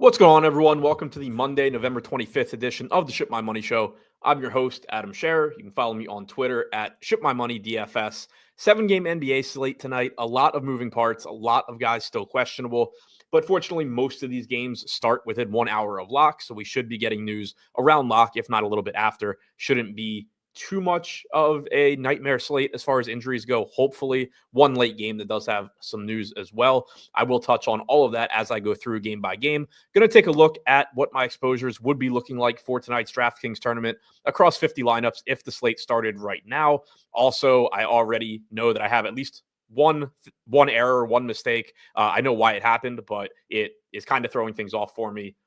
What's going on, everyone? Welcome to the Monday, November 25th edition of the Ship My Money Show. I'm your host, Adam Scherer. You can follow me on Twitter at ShipMyMoney DFS. 7-game NBA slate tonight. A lot of moving parts, a lot of guys still questionable. But fortunately, most of these games start within 1 hour of lock, so we should be getting news around lock, if not a little bit after. Shouldn't be too much of a nightmare slate as far as injuries go. Hopefully, one late game that does have some news as well. I will touch on all of that as I go through game by game. Going to take a look at what my exposures would be looking like for tonight's DraftKings tournament across 50 lineups if the slate started right now. Also, I already know that I have at least one error, one mistake. I know why it happened, but it is kind of throwing things off for me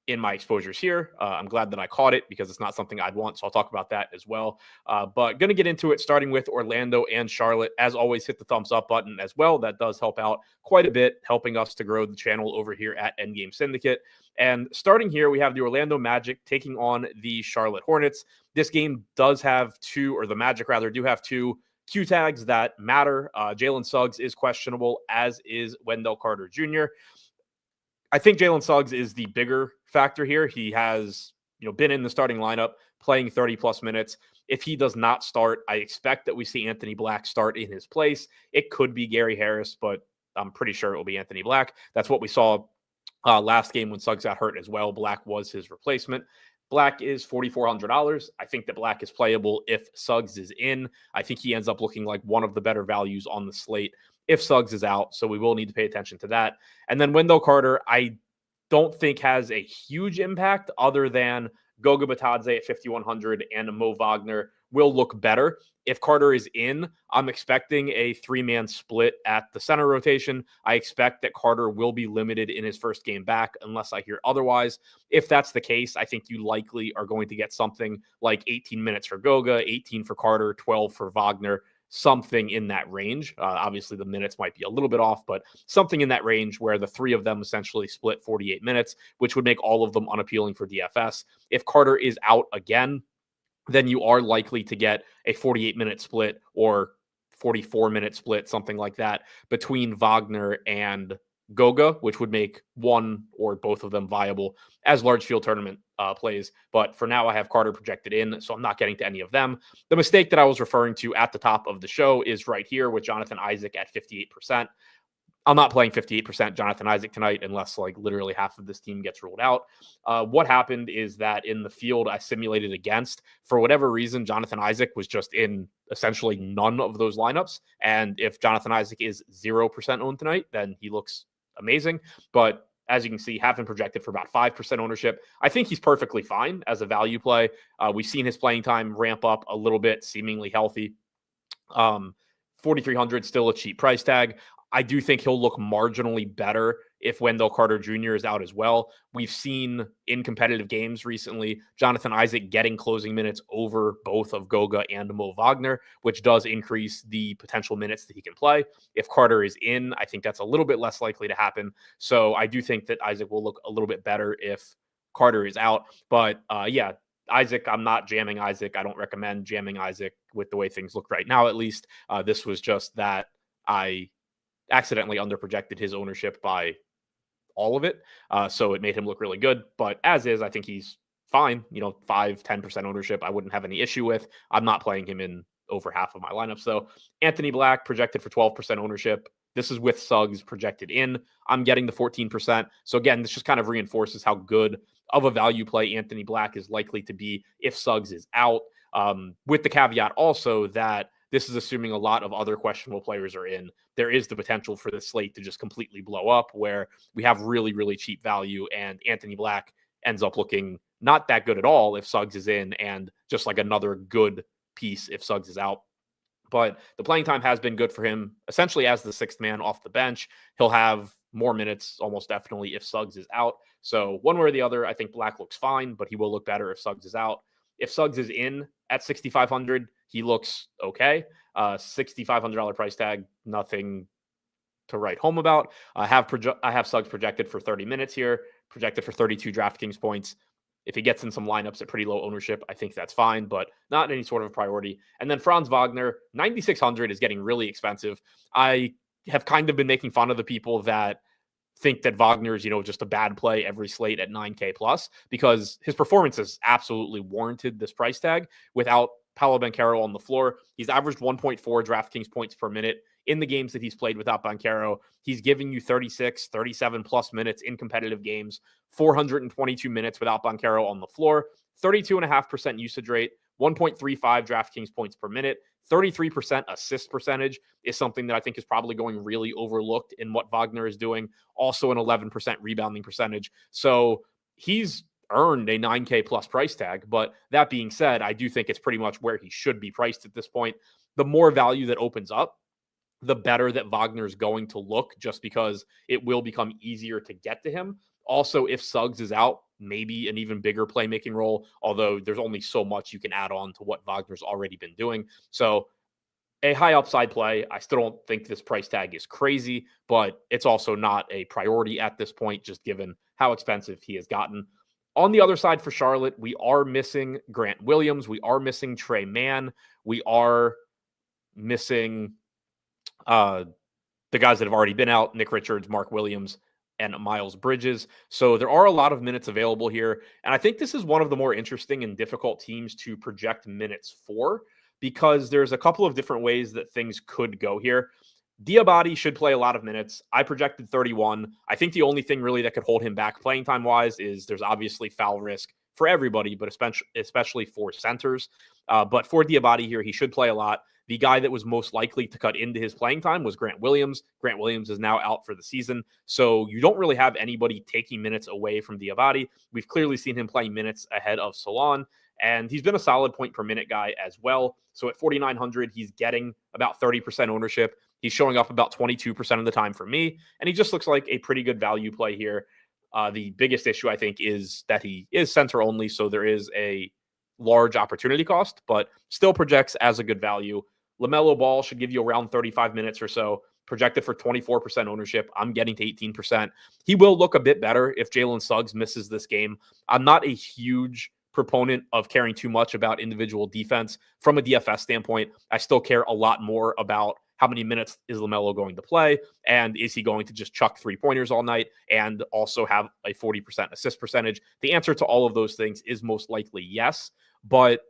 in my exposures here. I'm glad that I caught it because it's not something I'd want, so I'll talk about that as well. But going to get into it, starting with Orlando and Charlotte. As always, hit the thumbs up button as well. That does help out quite a bit, helping us to grow the channel over here at Endgame Syndicate. And starting here, we have the Orlando Magic taking on the Charlotte Hornets. This game does have the Magic rather, do have two Q tags that matter. Jalen Suggs is questionable, as is Wendell Carter Jr. I think Jalen Suggs is the bigger factor here. He has, been in the starting lineup, playing 30-plus minutes. If he does not start, I expect that we see Anthony Black start in his place. It could be Gary Harris, but I'm pretty sure it will be Anthony Black. That's what we saw last game when Suggs got hurt as well. Black was his replacement. Black is $4,400. I think that Black is playable if Suggs is in. I think he ends up looking like one of the better values on the slate if Suggs is out, so we will need to pay attention to that. And then Wendell Carter, I don't think has a huge impact other than Goga Batadze at 5,100 and Mo Wagner will look better. If Carter is in, I'm expecting a three-man split at the center rotation. I expect that Carter will be limited in his first game back unless I hear otherwise. If that's the case, I think you likely are going to get something like 18 minutes for Goga, 18 for Carter, 12 for Wagner, something in that range. Obviously, the minutes might be a little bit off, but something in that range where the three of them essentially split 48 minutes, which would make all of them unappealing for DFS. If Carter is out again, then you are likely to get a 48-minute split or 44-minute split, something like that, between Wagner and Goga, which would make one or both of them viable as large field tournament plays. But for now, I have Carter projected in, so I'm not getting to any of them. The mistake that I was referring to at the top of the show is right here with Jonathan Isaac at 58%. I'm not playing 58% Jonathan Isaac tonight unless literally half of this team gets ruled out. What happened is that in the field I simulated against, for whatever reason, Jonathan Isaac was just in essentially none of those lineups. And if Jonathan Isaac is 0% owned tonight, then he looks amazing. But as you can see, have him projected for about 5% ownership. I think he's perfectly fine as a value play. We've seen his playing time ramp up a little bit, seemingly healthy. 4,300, still a cheap price tag. I do think he'll look marginally better if Wendell Carter Jr. is out as well. We've seen in competitive games recently, Jonathan Isaac getting closing minutes over both of Goga and Mo Wagner, which does increase the potential minutes that he can play. If Carter is in, I think that's a little bit less likely to happen. So I do think that Isaac will look a little bit better if Carter is out. But Isaac, I'm not jamming Isaac. I don't recommend jamming Isaac with the way things look right now, at least. This was just that I accidentally underprojected his ownership by all of it. So it made him look really good. But as is, I think he's fine. 5-10% ownership, I wouldn't have any issue with. I'm not playing him in over half of my lineups, though. Anthony Black projected for 12% ownership. This is with Suggs projected in. I'm getting the 14%. So again, this just kind of reinforces how good of a value play Anthony Black is likely to be if Suggs is out. With the caveat also that this is assuming a lot of other questionable players are in. There is the potential for the slate to just completely blow up where we have really, really cheap value and Anthony Black ends up looking not that good at all if Suggs is in and just like another good piece if Suggs is out. But the playing time has been good for him, essentially as the sixth man off the bench. He'll have more minutes almost definitely if Suggs is out. So one way or the other, I think Black looks fine, but he will look better if Suggs is out. If Suggs is in at 6,500, he looks okay. $6,500 price tag, nothing to write home about. I have Suggs projected for 30 minutes here, projected for 32 DraftKings points. If he gets in some lineups at pretty low ownership, I think that's fine, but not any sort of priority. And then Franz Wagner, 9,600 is getting really expensive. I have kind of been making fun of the people that think that Wagner's, just a bad play every slate at 9K plus, because his performance has absolutely warranted this price tag without Paolo Banchero on the floor. He's averaged 1.4 DraftKings points per minute in the games that he's played without Banchero. He's giving you 36, 37 plus minutes in competitive games, 422 minutes without Banchero on the floor, 32.5% usage rate, 1.35 DraftKings points per minute, 33% assist percentage is something that I think is probably going really overlooked in what Wagner is doing. Also an 11% rebounding percentage. So he's earned a 9K plus price tag. But that being said, I do think it's pretty much where he should be priced at this point. The more value that opens up, the better that Wagner's going to look, just because it will become easier to get to him. Also, if Suggs is out, maybe an even bigger playmaking role, although there's only so much you can add on to what Wagner's already been doing. So a high upside play. I still don't think this price tag is crazy, but it's also not a priority at this point, just given how expensive he has gotten. On the other side for Charlotte, we are missing Grant Williams. We are missing Trey Mann. We are missing the guys that have already been out, Nick Richards, Mark Williams, and Miles Bridges. So there are a lot of minutes available here. And I think this is one of the more interesting and difficult teams to project minutes for, because there's a couple of different ways that things could go here. Diabate should play a lot of minutes. I projected 31. I think the only thing really that could hold him back playing time wise is there's obviously foul risk for everybody, but especially for centers. But for Diabate here, he should play a lot. The guy that was most likely to cut into his playing time was Grant Williams. Grant Williams is now out for the season. So you don't really have anybody taking minutes away from Diabate. We've clearly seen him playing minutes ahead of Solon, and he's been a solid point per minute guy as well. So at 4,900, he's getting about 30% ownership. He's showing up about 22% of the time for me, and he just looks like a pretty good value play here. The biggest issue, I think, is that he is center only, so there is a large opportunity cost, but still projects as a good value. LaMelo Ball should give you around 35 minutes or so, projected for 24% ownership. I'm getting to 18%. He will look a bit better if Jalen Suggs misses this game. I'm not a huge proponent of caring too much about individual defense. From a DFS standpoint, I still care a lot more about how many minutes is LaMelo going to play, and is he going to just chuck three-pointers all night and also have a 40% assist percentage? The answer to all of those things is most likely yes, but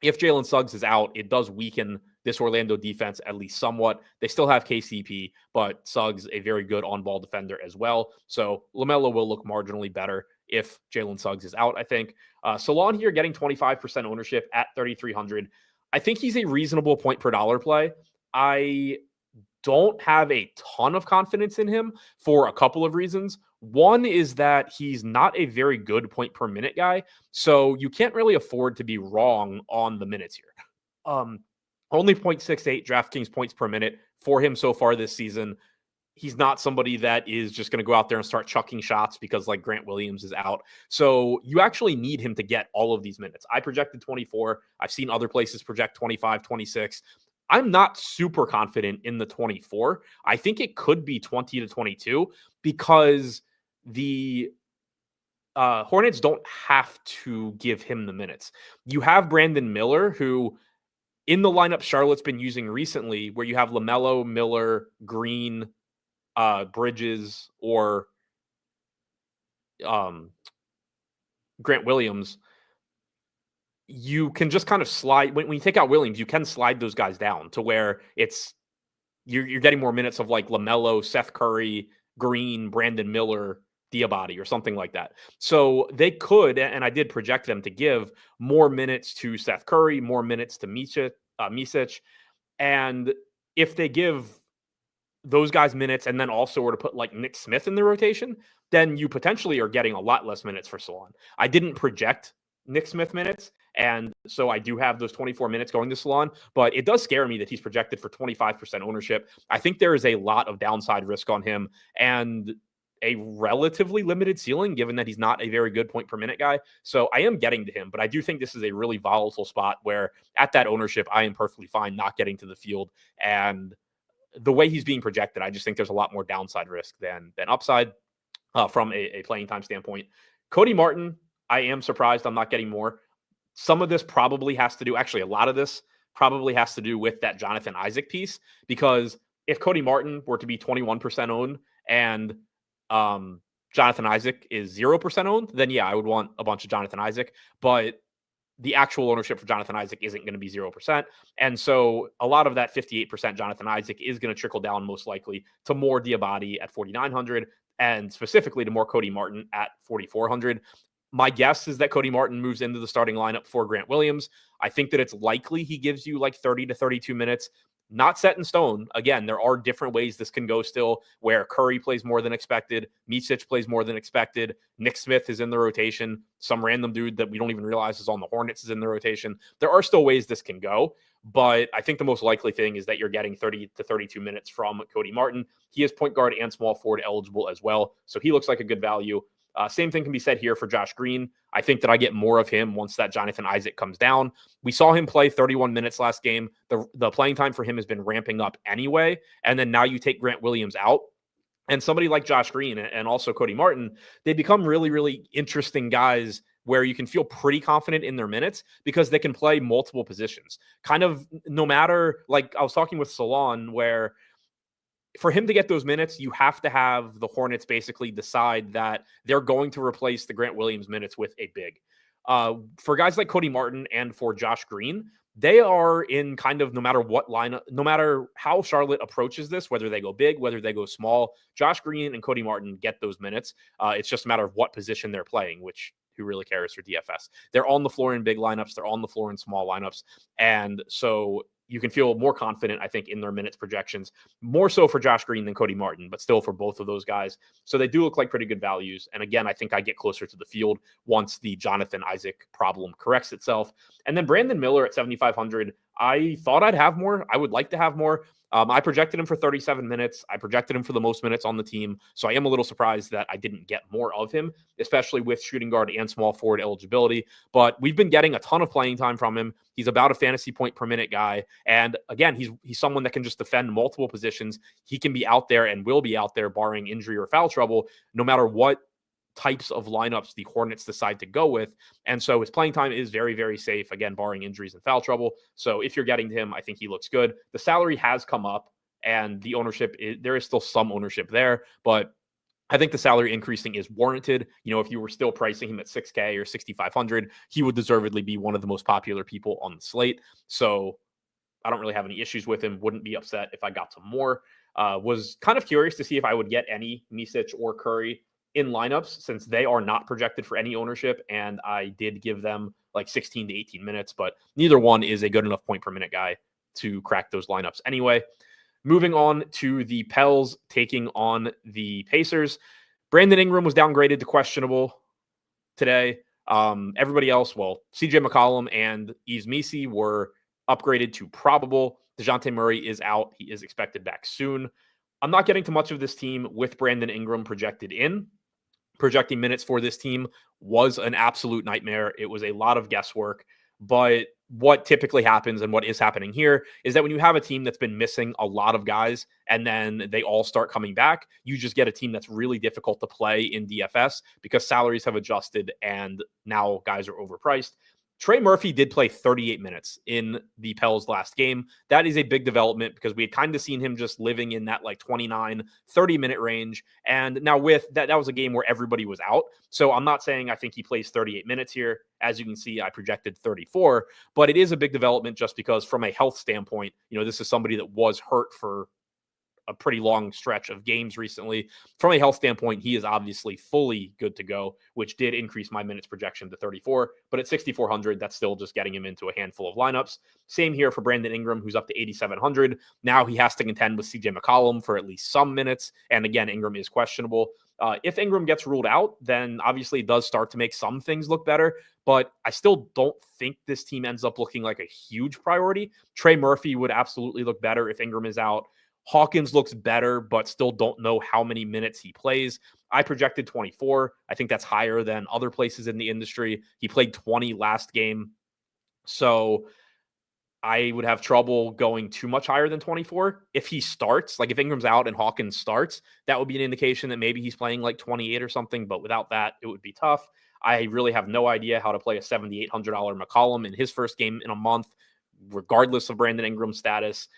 if Jalen Suggs is out, it does weaken this Orlando defense at least somewhat. They still have KCP, but Suggs, a very good on-ball defender as well. So LaMelo will look marginally better if Jalen Suggs is out, I think. Solon here getting 25% ownership at 3,300. I think he's a reasonable point per dollar play. I don't have a ton of confidence in him for a couple of reasons. One is that he's not a very good point per minute guy, so you can't really afford to be wrong on the minutes here. Only 0.68 DraftKings points per minute for him so far this season. He's not somebody that is just going to go out there and start chucking shots because like Grant Williams is out. So you actually need him to get all of these minutes. I projected 24. I've seen other places project 25, 26. I'm not super confident in the 24. I think it could be 20 to 22 because the Hornets don't have to give him the minutes. You have Brandon Miller, who in the lineup Charlotte's been using recently, where you have LaMelo, Miller, Green, Bridges, or Grant Williams. You can just kind of slide when you take out Williams, you can slide those guys down to where it's you're getting more minutes of like LaMelo, Seth Curry, Green, Brandon Miller, Diabate, or something like that. So they could, and I did project them to give more minutes to Seth Curry, more minutes to Micic, and if they give those guys minutes and then also were to put like Nick Smith in the rotation, then you potentially are getting a lot less minutes for Solon. I didn't project Nick Smith minutes, and so I do have those 24 minutes going to Solon, but it does scare me that he's projected for 25% ownership. I think there is a lot of downside risk on him and a relatively limited ceiling, given that he's not a very good point per minute guy. So I am getting to him, but I do think this is a really volatile spot where at that ownership, I am perfectly fine not getting to the field. And the way he's being projected, I just think there's a lot more downside risk than upside from a playing time standpoint. Cody Martin, I am surprised I'm not getting more. Some of this probably has to do, actually a lot of this probably has to do with that Jonathan Isaac piece, because if Cody Martin were to be 21% owned and Jonathan Isaac is 0% owned, then yeah, I would want a bunch of Jonathan Isaac. But the actual ownership for Jonathan Isaac isn't going to be 0%. And so a lot of that 58% Jonathan Isaac is going to trickle down most likely to more Diabate at 4,900 and specifically to more Cody Martin at 4,400. My guess is that Cody Martin moves into the starting lineup for Grant Williams. I think that it's likely he gives you like 30 to 32 minutes. Not set in stone. Again, there are different ways this can go still, where Curry plays more than expected, Micic plays more than expected, Nick Smith is in the rotation, some random dude that we don't even realize is on the Hornets is in the rotation. There are still ways this can go, but I think the most likely thing is that you're getting 30 to 32 minutes from Cody Martin. He is point guard and small forward eligible as well, so he looks like a good value. Same thing can be said here for Josh Green. I think that I get more of him once that Jonathan Isaac comes down. We saw him play 31 minutes last game. The playing time for him has been ramping up anyway. And then now you take Grant Williams out. And somebody like Josh Green and also Cody Martin, they become really, really interesting guys where you can feel pretty confident in their minutes because they can play multiple positions. Kind of no matter, like I was talking with Salon, where for him to get those minutes, you have to have the Hornets basically decide that they're going to replace the Grant Williams minutes with a big. For guys like Cody Martin and for Josh Green, they are in kind of no matter what lineup, no matter how Charlotte approaches this, whether they go big, whether they go small, Josh Green and Cody Martin get those minutes. It's just a matter of what position they're playing, which who really cares for DFS? They're on the floor in big lineups. They're on the floor in small lineups. And so you can feel more confident, I think, in their minutes projections, more so for Josh Green than Cody Martin, but still for both of those guys. So they do look like pretty good values. And again, I think I get closer to the field once the Jonathan Isaac problem corrects itself. And then Brandon Miller at 7,500, I thought I'd have more. I would like to have more. I projected him for 37 minutes. I projected him for the most minutes on the team. So I am a little surprised that I didn't get more of him, especially with shooting guard and small forward eligibility. But we've been getting a ton of playing time from him. He's about a fantasy point per minute guy. And again, he's someone that can just defend multiple positions. He can be out there and will be out there barring injury or foul trouble, no matter what types of lineups the Hornets decide to go with. And so his playing time is very, very safe, again, barring injuries and foul trouble. So if you're getting to him, I think he looks good. The salary has come up and the ownership, there is still some ownership there, but I think the salary increasing is warranted. You know, if you were still pricing him at 6K or 6,500, he would deservedly be one of the most popular people on the slate. So I don't really have any issues with him. Wouldn't be upset if I got some more. Was kind of curious to see if I would get any Micic or Curry in lineups since they are not projected for any ownership. And I did give them like 16 to 18 minutes, but neither one is a good enough point per minute guy to crack those lineups anyway. Moving on to the Pels taking on the Pacers. Brandon Ingram was downgraded to questionable today. Everybody else, well, CJ McCollum and Yves Missi were upgraded to probable. DeJounte Murray is out. He is expected back soon. I'm not getting to much of this team with Brandon Ingram projected in. Projecting minutes for this team was an absolute nightmare. It was a lot of guesswork, but what typically happens and what is happening here is that when you have a team that's been missing a lot of guys and then they all start coming back, you just get a team that's really difficult to play in DFS because salaries have adjusted and now guys are overpriced. Trey Murphy did play 38 minutes in the Pels last game. That is a big development because we had kind of seen him just living in that like 29, 30-minute range. And now with that was a game where everybody was out. So I'm not saying I think he plays 38 minutes here. As you can see, I projected 34, but it is a big development just because from a health standpoint, you know, this is somebody that was hurt for a pretty long stretch of games recently. From a health standpoint, he is obviously fully good to go, which did increase my minutes projection to 34. But at 6,400, that's still just getting him into a handful of lineups. Same here for Brandon Ingram, who's up to 8,700. Now he has to contend with CJ McCollum for at least some minutes. And again, Ingram is questionable. If Ingram gets ruled out, then obviously it does start to make some things look better. But I still don't think this team ends up looking like a huge priority. Trey Murphy would absolutely look better if Ingram is out. Hawkins looks better, but still don't know how many minutes he plays. I projected 24. I think that's higher than other places in the industry. He played 20 last game. So I would have trouble going too much higher than 24. If he starts, like if Ingram's out and Hawkins starts, that would be an indication that maybe he's playing like 28 or something. But without that, it would be tough. I really have no idea how to play a $7,800 McCollum in his first game in a month, regardless of Brandon Ingram's status.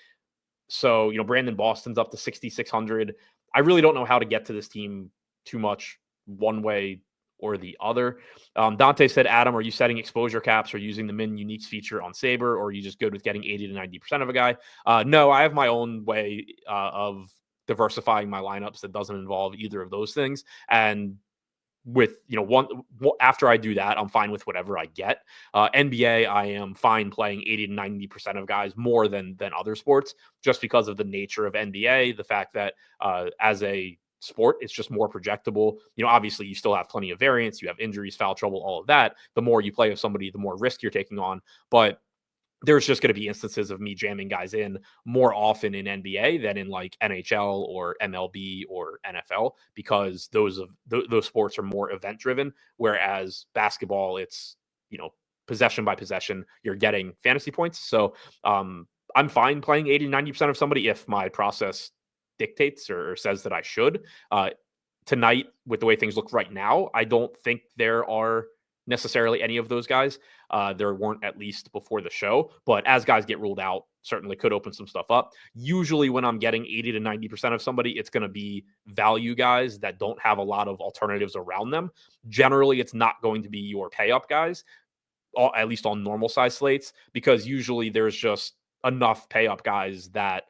So, you know, Brandon Boston's up to 6,600. I really don't know how to get to this team too much one way or the other. Dante said, Adam, are you setting exposure caps or using the min uniques feature on Saber, or are you just good with getting 80 to 90% of a guy? No, I have my own way of diversifying my lineups that doesn't involve either of those things. And with after I do that, I'm fine with whatever I get. NBA, I am fine playing 80 to 90% of guys more than other sports, just because of the nature of NBA, the fact that as a sport, it's just more projectable. Obviously you still have plenty of variance, you have injuries, foul trouble, all of that. The more you play with somebody, the more risk you're taking on. But there's just going to be instances of me jamming guys in more often in NBA than in like NHL or MLB or NFL, because those sports are more event driven. Whereas basketball, it's, possession by possession, you're getting fantasy points. So I'm fine playing 80, 90% of somebody if my process dictates or says that I should. Tonight, with the way things look right now, I don't think there are necessarily any of those guys. There weren't, at least before the show, but as guys get ruled out, certainly could open some stuff up. Usually when I'm getting 80 to 90% of somebody, it's going to be value guys that don't have a lot of alternatives around them. Generally, it's not going to be your pay up guys, at least on normal size slates, because usually there's just enough pay up guys that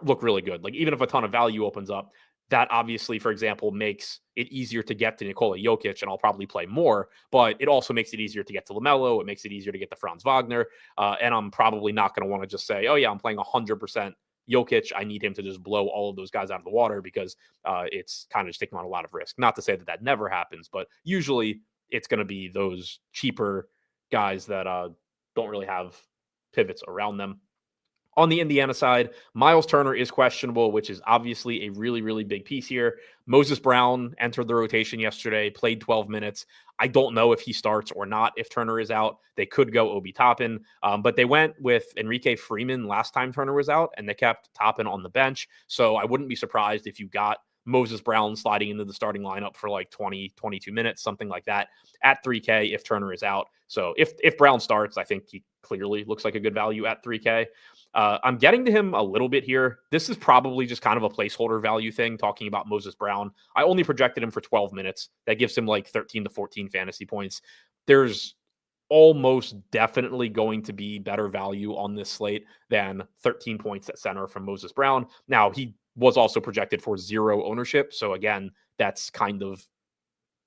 look really good. Like, even if a ton of value opens up, that obviously, for example, makes it easier to get to Nikola Jokic, and I'll probably play more, but it also makes it easier to get to LaMelo. It makes it easier to get to Franz Wagner. And I'm probably not going to want to just say, oh yeah, I'm playing 100% Jokic. I need him to just blow all of those guys out of the water, because it's kind of just taking on a lot of risk. Not to say that that never happens, but usually it's going to be those cheaper guys that don't really have pivots around them. On the Indiana side, Miles Turner is questionable, which is obviously a really, really big piece here. Moses Brown entered the rotation yesterday, played 12 minutes. I don't know if he starts or not if Turner is out. They could go Obi Toppin, but they went with Enrique Freeman last time Turner was out, and they kept Toppin on the bench. So I wouldn't be surprised if you got Moses Brown sliding into the starting lineup for like 20, 22 minutes, something like that at 3K if Turner is out. So if Brown starts, I think he clearly looks like a good value at 3K. I'm getting to him a little bit here. This is probably just kind of a placeholder value thing, talking about Moses Brown. I only projected him for 12 minutes. That gives him like 13 to 14 fantasy points. There's almost definitely going to be better value on this slate than 13 points at center from Moses Brown. Now, he was also projected for 0 ownership. So again, that's kind of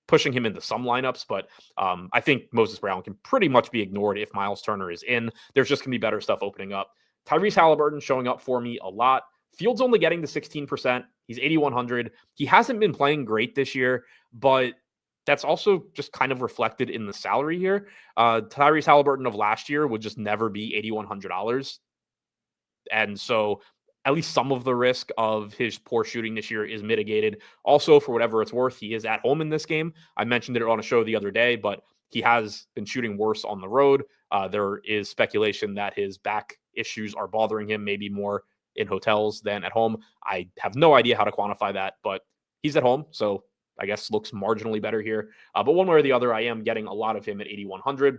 pushing him into some lineups, but I think Moses Brown can pretty much be ignored if Miles Turner is in. There's just going to be better stuff opening up. Tyrese Halliburton showing up for me a lot. Fields only getting to 16%. He's 8,100. He hasn't been playing great this year, but that's also just kind of reflected in the salary here. Tyrese Halliburton of last year would just never be $8,100. And so at least some of the risk of his poor shooting this year is mitigated. Also, for whatever it's worth, he is at home in this game. I mentioned it on a show the other day, but he has been shooting worse on the road. There is speculation that his back issues are bothering him, maybe more in hotels than at home. I have no idea how to quantify that, but he's at home, so I guess looks marginally better here. But one way or the other, I am getting a lot of him at 8,100.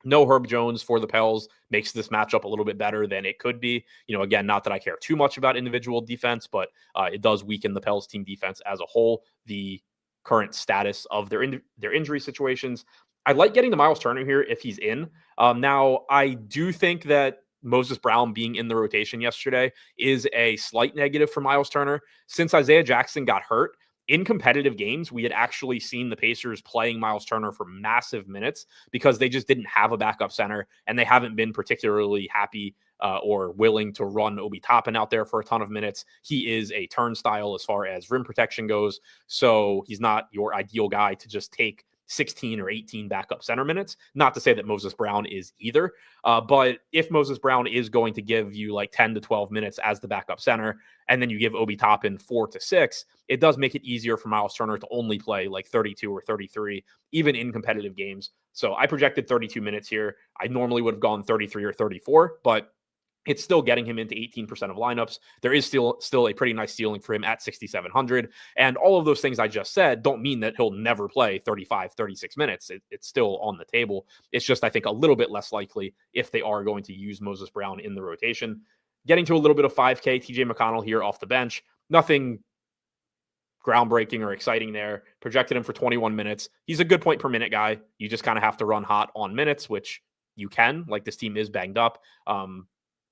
No Herb Jones for the Pels makes this matchup a little bit better than it could be. Again, not that I care too much about individual defense, but it does weaken the Pels team defense as a whole. The current status of their injury situations. I like getting the Miles Turner here if he's in. Now, I do think that Moses Brown being in the rotation yesterday is a slight negative for Miles Turner. Since Isaiah Jackson got hurt, in competitive games, we had actually seen the Pacers playing Miles Turner for massive minutes because they just didn't have a backup center, and they haven't been particularly happy or willing to run Obi Toppin out there for a ton of minutes. He is a turnstile as far as rim protection goes, so he's not your ideal guy to just take 16 or 18 backup center minutes. Not to say that Moses Brown is either, but if Moses Brown is going to give you like 10 to 12 minutes as the backup center, and then you give Obi Toppin 4 to 6, it does make it easier for Miles Turner to only play like 32 or 33, even in competitive games. So I projected 32 minutes here. I normally would have gone 33 or 34, but it's still getting him into 18% of lineups. There is still a pretty nice ceiling for him at 6,700. And all of those things I just said don't mean that he'll never play 35, 36 minutes. It's still on the table. It's just, I think, a little bit less likely if they are going to use Moses Brown in the rotation. Getting to a little bit of 5K, TJ McConnell here off the bench. Nothing groundbreaking or exciting there. Projected him for 21 minutes. He's a good point per minute guy. You just kind of have to run hot on minutes, which you can. Like, this team is banged up.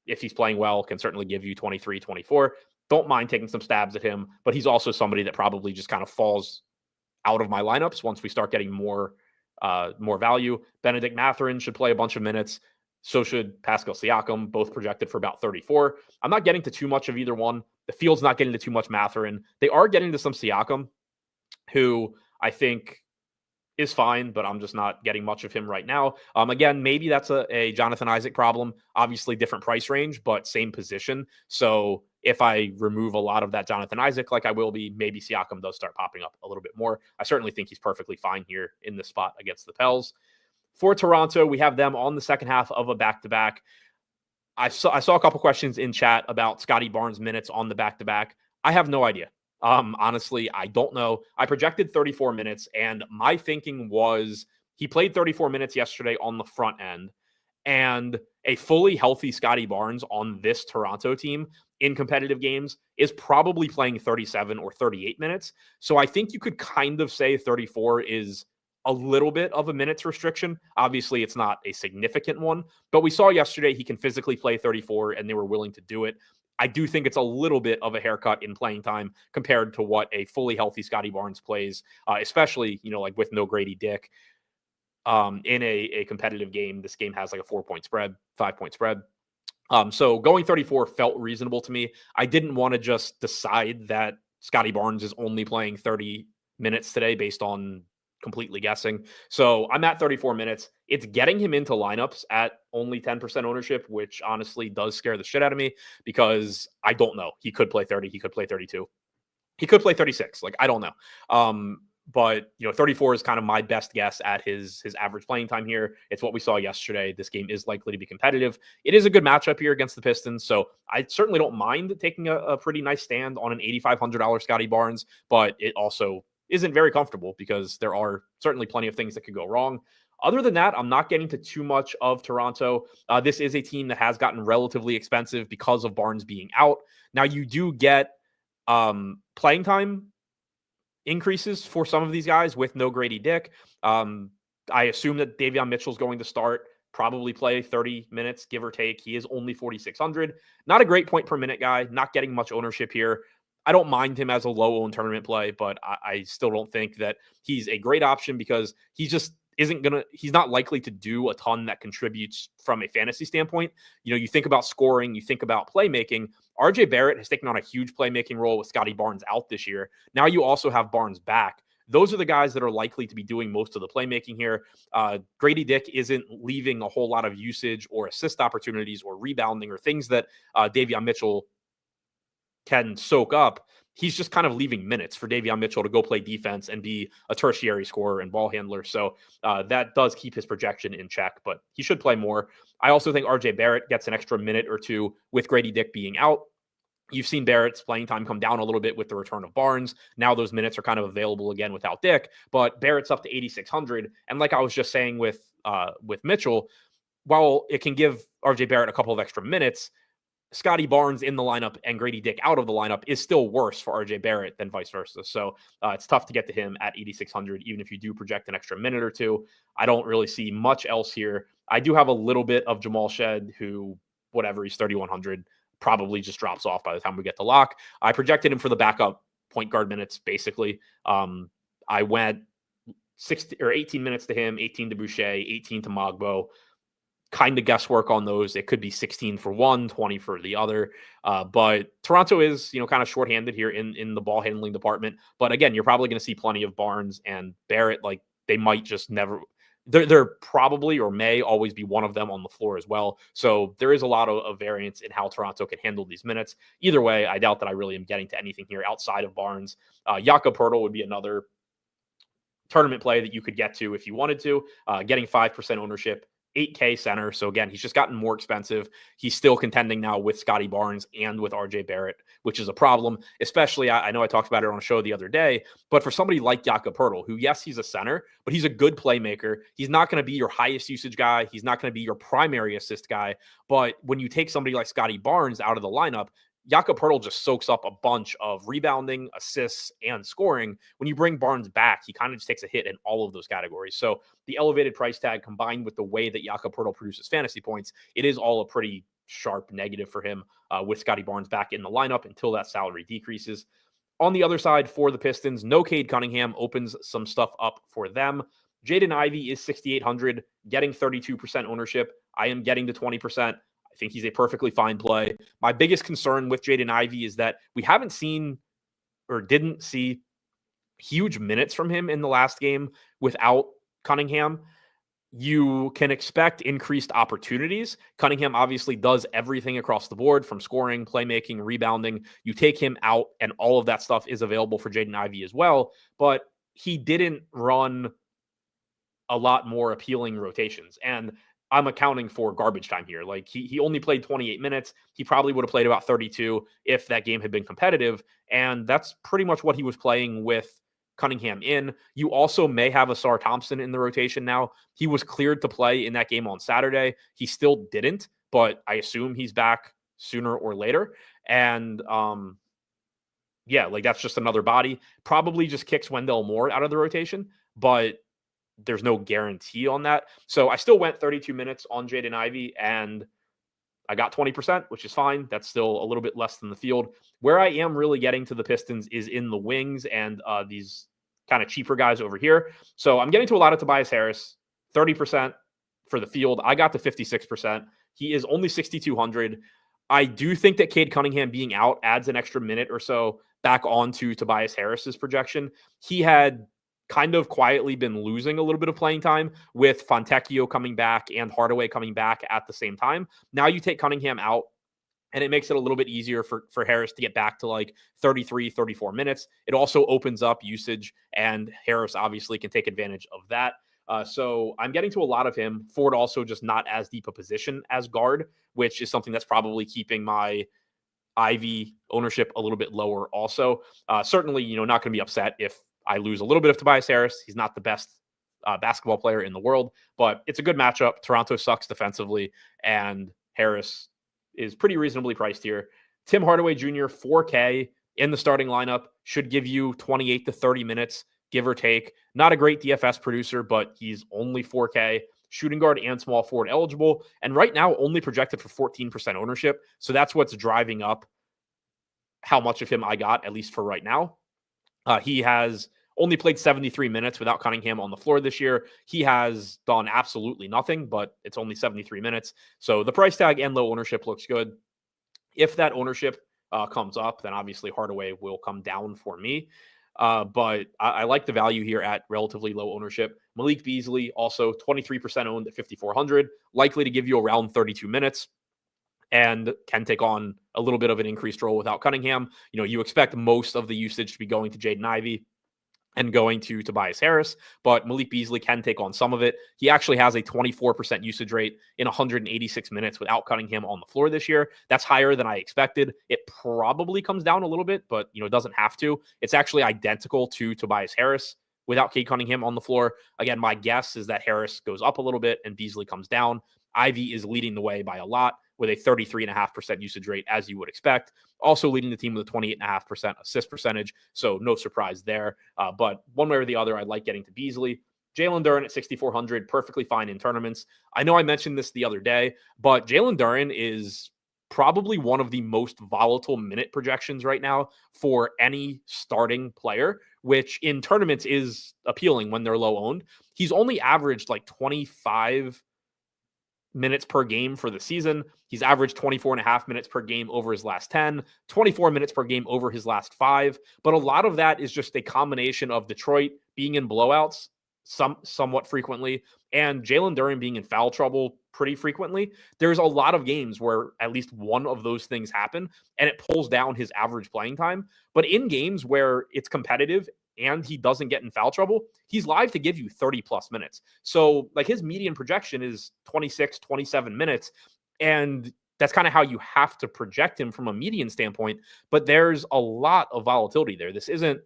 If he's playing well, can certainly give you 23, 24. Don't mind taking some stabs at him, but he's also somebody that probably just kind of falls out of my lineups once we start getting more value. Benedict Mathurin should play a bunch of minutes. So should Pascal Siakam, both projected for about 34. I'm not getting to too much of either one. The field's not getting to too much Mathurin. They are getting to some Siakam, who I think is fine, but I'm just not getting much of him right now. Again, maybe that's a Jonathan Isaac problem. Obviously different price range, but same position. So if I remove a lot of that Jonathan Isaac, like I will be, maybe Siakam does start popping up a little bit more. I certainly think he's perfectly fine here in this spot against the Pels. For Toronto, we have them on the second half of a back-to-back. I saw a couple questions in chat about Scotty Barnes' minutes on the back-to-back. I have no idea. Honestly, I don't know. I projected 34 minutes, and my thinking was he played 34 minutes yesterday on the front end, and a fully healthy Scotty Barnes on this Toronto team in competitive games is probably playing 37 or 38 minutes. So I think you could kind of say 34 is a little bit of a minutes restriction. Obviously, it's not a significant one, but we saw yesterday he can physically play 34, and they were willing to do it. I do think it's a little bit of a haircut in playing time compared to what a fully healthy Scotty Barnes plays, especially, like with no Grady Dick in a competitive game. This game has like a 4-point spread, 5-point spread. So going 34 felt reasonable to me. I didn't want to just decide that Scotty Barnes is only playing 30 minutes today based on completely guessing. So I'm at 34 minutes. It's getting him into lineups at only 10% ownership, which honestly does scare the shit out of me because I don't know. He could play 30. He could play 32. He could play 36. Like, I don't know. But 34 is kind of my best guess at his average playing time here. It's what we saw yesterday. This game is likely to be competitive. It is a good matchup here against the Pistons, so I certainly don't mind taking a pretty nice stand on an $8,500 Scotty Barnes, but it also isn't very comfortable because there are certainly plenty of things that could go wrong. Other than that, I'm not getting to too much of Toronto. This is a team that has gotten relatively expensive because of Barnes being out. Now, you do get playing time increases for some of these guys with no Grady Dick. I assume that Davion Mitchell's going to start, probably play 30 minutes, give or take. He is only 4,600. Not a great point per minute guy, not getting much ownership here. I don't mind him as a low-owned tournament play, but I still don't think that he's a great option because he just he's not likely to do a ton that contributes from a fantasy standpoint. You think about scoring, you think about playmaking. RJ Barrett has taken on a huge playmaking role with Scotty Barnes out this year. Now you also have Barnes back. Those are the guys that are likely to be doing most of the playmaking here. Grady Dick isn't leaving a whole lot of usage or assist opportunities or rebounding or things that Davion Mitchell can soak up. He's just kind of leaving minutes for Davion Mitchell to go play defense and be a tertiary scorer and ball handler. So that does keep his projection in check, but he should play more. I also think RJ Barrett gets an extra minute or two with Grady Dick being out. You've seen Barrett's playing time come down a little bit with the return of Barnes. Now those minutes are kind of available again without Dick, but Barrett's up to 8,600. And like I was just saying with Mitchell, while it can give RJ Barrett a couple of extra minutes, Scotty Barnes in the lineup and Grady Dick out of the lineup is still worse for RJ Barrett than vice versa. So it's tough to get to him at 8,600, even if you do project an extra minute or two. I don't really see much else here. I do have a little bit of Jamal Shed, who, whatever, he's 3,100, probably just drops off by the time we get to lock. I projected him for the backup point guard minutes, basically. I went 18 minutes to him, 18 to Boucher, 18 to Mogbo. Kind of guesswork on those. It could be 16 for one, 20 for the other. But Toronto is, kind of shorthanded here in the ball handling department. But again, you're probably going to see plenty of Barnes and Barrett. Like, they might just never. There probably or may always be one of them on the floor as well. So there is a lot of variance in how Toronto can handle these minutes. Either way, I doubt that I really am getting to anything here outside of Barnes. Jakob Poeltl would be another tournament play that you could get to if you wanted to. Getting 5% ownership, 8K center. So again, he's just gotten more expensive. He's still contending now with Scotty Barnes and with RJ Barrett, which is a problem, especially, I know I talked about it on a show the other day, but for somebody like Jakob Poeltl, who, yes, he's a center, but he's a good playmaker. He's not going to be your highest usage guy. He's not going to be your primary assist guy. But when you take somebody like Scotty Barnes out of the lineup, Jakob Poeltl just soaks up a bunch of rebounding, assists, and scoring. When you bring Barnes back, he kind of just takes a hit in all of those categories. So the elevated price tag combined with the way that Jakob Poeltl produces fantasy points, it is all a pretty sharp negative for him with Scotty Barnes back in the lineup until that salary decreases. On the other side for the Pistons, no Cade Cunningham opens some stuff up for them. Jaden Ivey is 6,800, getting 32% ownership. I am getting to 20%. I think he's a perfectly fine play. My biggest concern with Jaden Ivey is that we haven't seen or didn't see huge minutes from him in the last game without Cunningham. You can expect increased opportunities. Cunningham obviously does everything across the board from scoring, playmaking, rebounding. You take him out, and all of that stuff is available for Jaden Ivey as well. But he didn't run a lot more appealing rotations. And I'm accounting for garbage time here. Like he only played 28 minutes. He probably would have played about 32 if that game had been competitive. And that's pretty much what he was playing with Cunningham in. You also may have Asar Thompson in the rotation now. He was cleared to play in that game on Saturday. He still didn't, but I assume he's back sooner or later. And yeah, like that's just another body. Probably just kicks Wendell Moore out of the rotation, but there's no guarantee on that. So I still went 32 minutes on Jaden Ivey and I got 20%, which is fine. That's still a little bit less than the field. Where I am really getting to the Pistons is in the wings and these kind of cheaper guys over here. So I'm getting to a lot of Tobias Harris, 30% for the field. I got to 56%. He is only 6,200. I do think that Cade Cunningham being out adds an extra minute or so back onto Tobias Harris's projection. He had kind of quietly been losing a little bit of playing time with Fontecchio coming back and Hardaway coming back at the same time. Now you take Cunningham out and it makes it a little bit easier for Harris to get back to like 33, 34 minutes. It also opens up usage and Harris obviously can take advantage of that. So I'm getting to a lot of him. Ford also just not as deep a position as guard, which is something that's probably keeping my Ivy ownership a little bit lower also. Certainly, not going to be upset if I lose a little bit of Tobias Harris. He's not the best basketball player in the world, but it's a good matchup. Toronto sucks defensively, and Harris is pretty reasonably priced here. Tim Hardaway Jr., 4K in the starting lineup, should give you 28 to 30 minutes, give or take. Not a great DFS producer, but he's only 4K. Shooting guard and small forward eligible, and right now only projected for 14% ownership. So that's what's driving up how much of him I got, at least for right now. He has only played 73 minutes without Cunningham on the floor this year. He has done absolutely nothing, but it's only 73 minutes. So the price tag and low ownership looks good. If that ownership comes up, then obviously Hardaway will come down for me. But I like the value here at relatively low ownership. Malik Beasley, also 23% owned at 5,400, likely to give you around 32 minutes. And can take on a little bit of an increased role without Cunningham. You expect most of the usage to be going to Jaden Ivey and going to Tobias Harris, but Malik Beasley can take on some of it. He actually has a 24% usage rate in 186 minutes without Cunningham on the floor this year. That's higher than I expected. It probably comes down a little bit, but it doesn't have to. It's actually identical to Tobias Harris without Cade Cunningham on the floor. Again, my guess is that Harris goes up a little bit and Beasley comes down. Ivy is leading the way by a lot with a 33.5% usage rate, as you would expect. Also leading the team with a 28.5% assist percentage, so no surprise there. But one way or the other, I like getting to Beasley. Jalen Duren at 6,400, perfectly fine in tournaments. I know I mentioned this the other day, but Jalen Duren is probably one of the most volatile minute projections right now for any starting player, which in tournaments is appealing when they're low owned. He's only averaged like 25 minutes per game for the season. He's averaged 24.5 minutes per game over his last 10, 24 minutes per game over his last 5. But a lot of that is just a combination of Detroit being in blowouts somewhat frequently and Jalen Duren being in foul trouble pretty frequently. There's a lot of games where at least one of those things happen and it pulls down his average playing time. But in games where it's competitive and he doesn't get in foul trouble, he's live to give you 30 plus minutes. So like his median projection is 26, 27 minutes. And that's kind of how you have to project him from a median standpoint. But there's a lot of volatility there. This isn't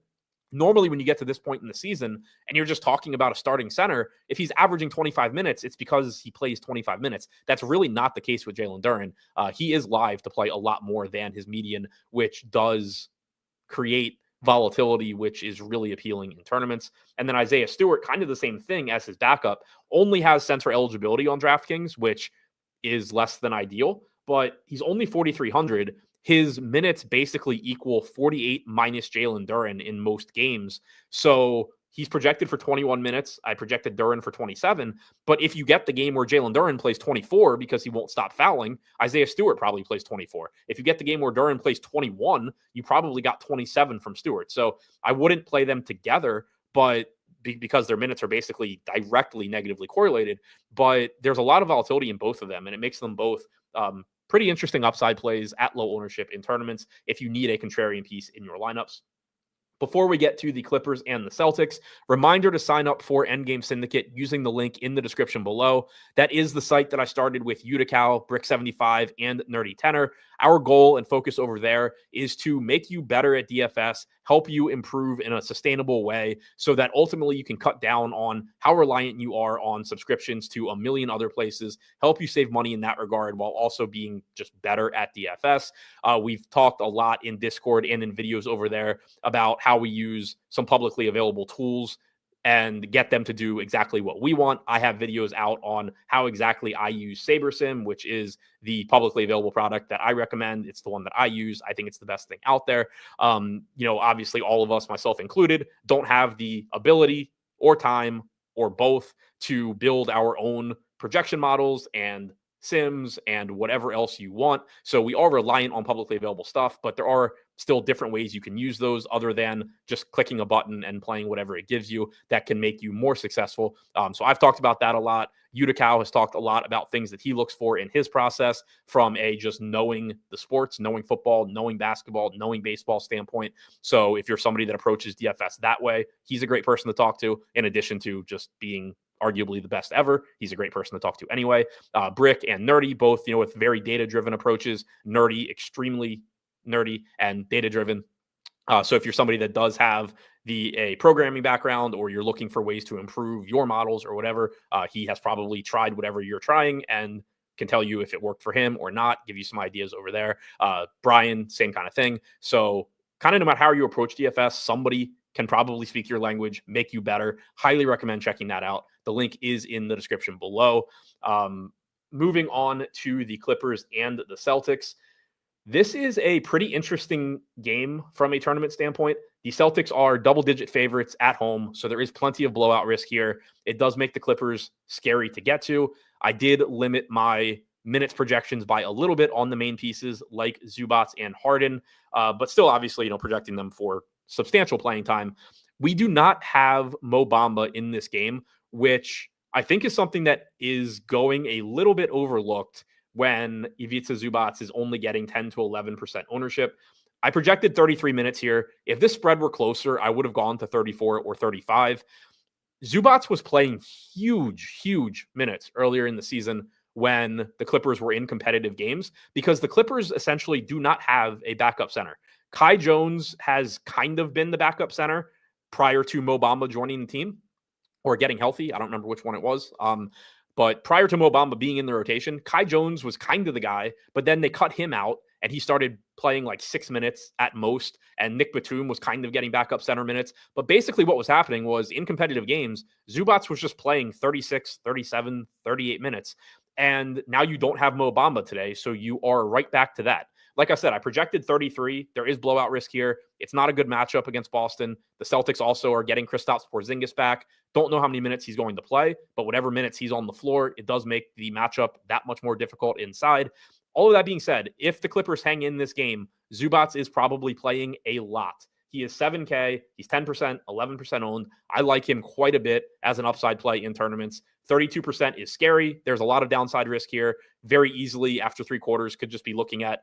Normally, when you get to this point in the season and you're just talking about a starting center, if he's averaging 25 minutes, it's because he plays 25 minutes. That's really not the case with Jalen Duren. He is live to play a lot more than his median, which does create volatility, which is really appealing in tournaments. And then Isaiah Stewart, kind of the same thing as his backup, only has center eligibility on DraftKings, which is less than ideal, but he's only 4,300. His minutes basically equal 48 minus Jalen Duren in most games. So he's projected for 21 minutes. I projected Duren for 27. But if you get the game where Jalen Duren plays 24 because he won't stop fouling, Isaiah Stewart probably plays 24. If you get the game where Duren plays 21, you probably got 27 from Stewart. So I wouldn't play them together, but because their minutes are basically directly negatively correlated. But there's a lot of volatility in both of them, and it makes them both pretty interesting upside plays at low ownership in tournaments if you need a contrarian piece in your lineups. Before we get to the Clippers and the Celtics, reminder to sign up for Endgame Syndicate using the link in the description below. That is the site that I started with Utical, Brick75, and Nerdy Tenor. Our goal and focus over there is to make you better at DFS, help you improve in a sustainable way so that ultimately you can cut down on how reliant you are on subscriptions to a million other places, help you save money in that regard while also being just better at DFS. We've talked a lot in Discord and in videos over there about how we use some publicly available tools and get them to do exactly what we want. I have videos out on how exactly I use SaberSim, which is the publicly available product that I recommend. It's the one that I use. I think it's the best thing out there. Obviously all of us, myself included, don't have the ability or time or both to build our own projection models and sims and whatever else you want. So we are reliant on publicly available stuff, but there are still different ways you can use those other than just clicking a button and playing whatever it gives you that can make you more successful. So I've talked about that a lot. Utical has talked a lot about things that he looks for in his process from a just knowing the sports, knowing football, knowing basketball, knowing baseball standpoint. So if you're somebody that approaches DFS that way, he's a great person to talk to, in addition to just being arguably the best ever. He's a great person to talk to anyway. Brick and Nerdy, both, with very data-driven approaches. Nerdy, extremely nerdy and data-driven. So if you're somebody that does have a programming background, or you're looking for ways to improve your models or whatever, he has probably tried whatever you're trying and can tell you if it worked for him or not, give you some ideas over there. Brian, same kind of thing. So kind of no matter how you approach DFS, somebody can probably speak your language, make you better. Highly recommend checking that out. The link is in the description below. Moving on to the Clippers and the Celtics. This is a pretty interesting game from a tournament standpoint. The Celtics are double-digit favorites at home, so there is plenty of blowout risk here. It does make the Clippers scary to get to. I did limit my minutes projections by a little bit on the main pieces like Zubats and Harden, but still obviously, projecting them for substantial playing time. We do not have Mo Bamba in this game, which I think is something that is going a little bit overlooked when Ivica Zubats is only getting 10 to 11% ownership. I projected 33 minutes here. If this spread were closer, I would have gone to 34 or 35. Zubats was playing huge minutes earlier in the season when the Clippers were in competitive games, because the Clippers essentially do not have a backup center. Kai Jones has kind of been the backup center prior to Mo Bamba joining the team or getting healthy. I don't remember which one it was. But prior to Mo Bamba being in the rotation, Kai Jones was kind of the guy, but then they cut him out and he started playing like 6 minutes at most. And Nick Batum was kind of getting backup center minutes. But basically what was happening was in competitive games, Zubats was just playing 36, 37, 38 minutes. And now you don't have Mo Bamba today. So you are right back to that. Like I said, I projected 33. There is blowout risk here. It's not a good matchup against Boston. The Celtics also are getting Kristaps Porzingis back. Don't know how many minutes he's going to play, but whatever minutes he's on the floor, it does make the matchup that much more difficult inside. All of that being said, if the Clippers hang in this game, Zubats is probably playing a lot. He is 7K. He's 10%, 11% owned. I like him quite a bit as an upside play in tournaments. 32% is scary. There's a lot of downside risk here. Very easily, after 3 quarters, could just be looking at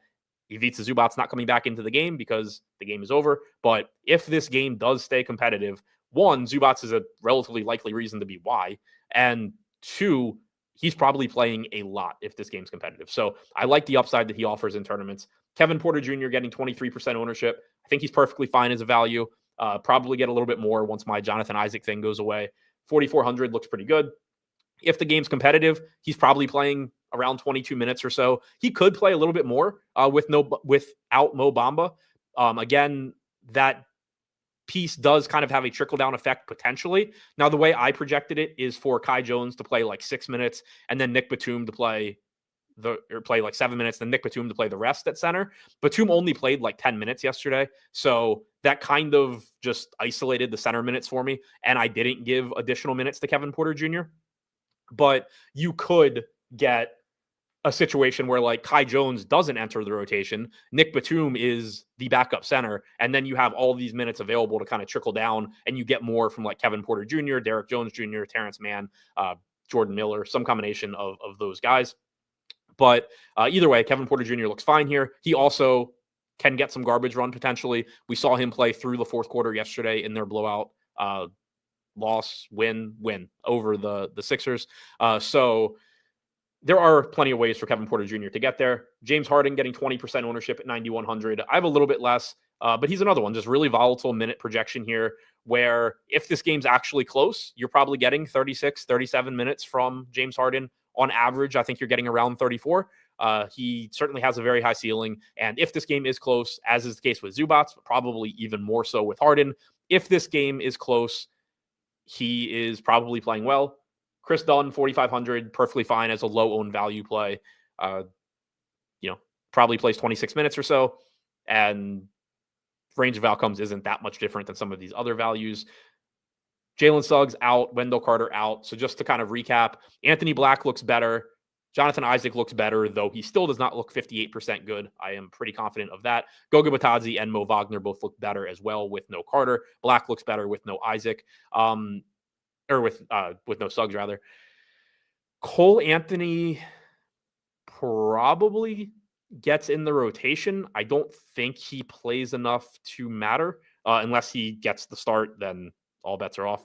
Ivica Zubats not coming back into the game because the game is over. But if this game does stay competitive, 1, Zubats is a relatively likely reason to be why. And 2, he's probably playing a lot if this game's competitive. So I like the upside that he offers in tournaments. Kevin Porter Jr. getting 23% ownership. I think he's perfectly fine as a value. Probably get a little bit more once my Jonathan Isaac thing goes away. 4,400 looks pretty good. If the game's competitive, he's probably playing around 22 minutes or so. He could play a little bit more without Mo Bamba. Again, that piece does kind of have a trickle down effect potentially. Now, the way I projected it is for Kai Jones to play like 6 minutes and then Nick Batum to play like 7 minutes, then Nick Batum to play the rest at center. Batum only played like 10 minutes yesterday. So that kind of just isolated the center minutes for me. And I didn't give additional minutes to Kevin Porter Jr. But you could get a situation where like Kai Jones doesn't enter the rotation. Nick Batum is the backup center. And then you have all these minutes available to kind of trickle down and you get more from like Kevin Porter Jr., Derek Jones Jr., Terrence Mann, Jordan Miller, some combination of those guys. But either way, Kevin Porter Jr. looks fine here. He also can get some garbage run potentially. We saw him play through the fourth quarter yesterday in their blowout win over the Sixers. So there are plenty of ways for Kevin Porter Jr. to get there. James Harden getting 20% ownership at 9,100. I have a little bit less, but he's another one, just really volatile minute projection here, where if this game's actually close, you're probably getting 36, 37 minutes from James Harden. On average, I think you're getting around 34. He certainly has a very high ceiling. And if this game is close, as is the case with Zubats, but probably even more so with Harden, if this game is close, he is probably playing well. Chris Dunn, 4,500, perfectly fine as a low-owned value play. Probably plays 26 minutes or so, and range of outcomes isn't that much different than some of these other values. Jalen Suggs out, Wendell Carter out. So just to kind of recap, Anthony Black looks better. Jonathan Isaac looks better, though he still does not look 58% good. I am pretty confident of that. Goga Batadze and Mo Wagner both look better as well with no Carter. Black looks better with no Isaac. Or with no Suggs, rather. Cole Anthony probably gets in the rotation. I don't think he plays enough to matter. Unless he gets the start, then all bets are off.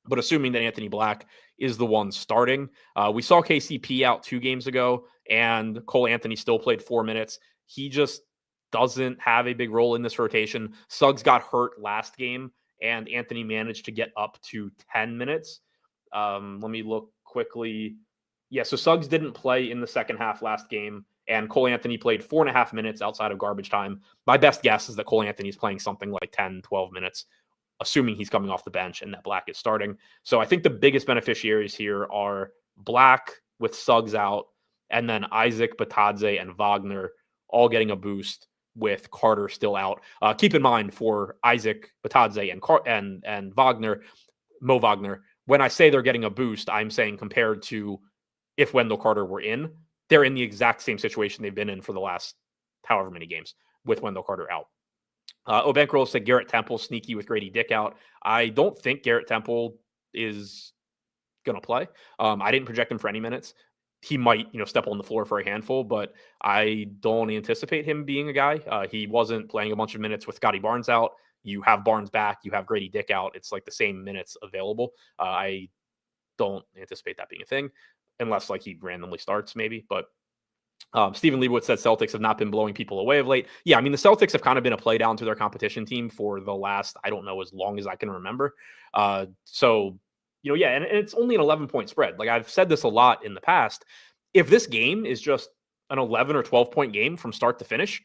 But assuming that Anthony Black is the one starting, we saw KCP out 2 games ago, and Cole Anthony still played 4 minutes. He just doesn't have a big role in this rotation. Suggs got hurt last game, and Anthony managed to get up to 10 minutes. Let me look quickly. Yeah, so Suggs didn't play in the second half last game, and Cole Anthony played 4.5 minutes outside of garbage time. My best guess is that Cole Anthony is playing something like 10, 12 minutes, assuming he's coming off the bench and that Black is starting. So I think the biggest beneficiaries here are Black with Suggs out, and then Isaac, Batadze, and Wagner all getting a boost with Carter still out. Keep in mind for Isaac, Batadze, and Wagner, Mo Wagner, when I say they're getting a boost, I'm saying compared to if Wendell Carter were in, they're in the exact same situation they've been in for the last however many games with Wendell Carter out. Bankroll said Garrett Temple sneaky with Grady Dick out. I don't think Garrett Temple is going to play. I didn't project him for any minutes. He might, step on the floor for a handful, but I don't anticipate him being a guy. He wasn't playing a bunch of minutes with Scotty Barnes out. You have Barnes back. You have Grady Dick out. It's like the same minutes available. I don't anticipate that being a thing unless like he randomly starts maybe. But Stephen Leibowitz said Celtics have not been blowing people away of late. Yeah, I mean, the Celtics have kind of been a play down to their competition team for the last, I don't know, as long as I can remember. So, and it's only an 11-point spread. Like I've said this a lot in the past. If this game is just an 11 or 12-point game from start to finish,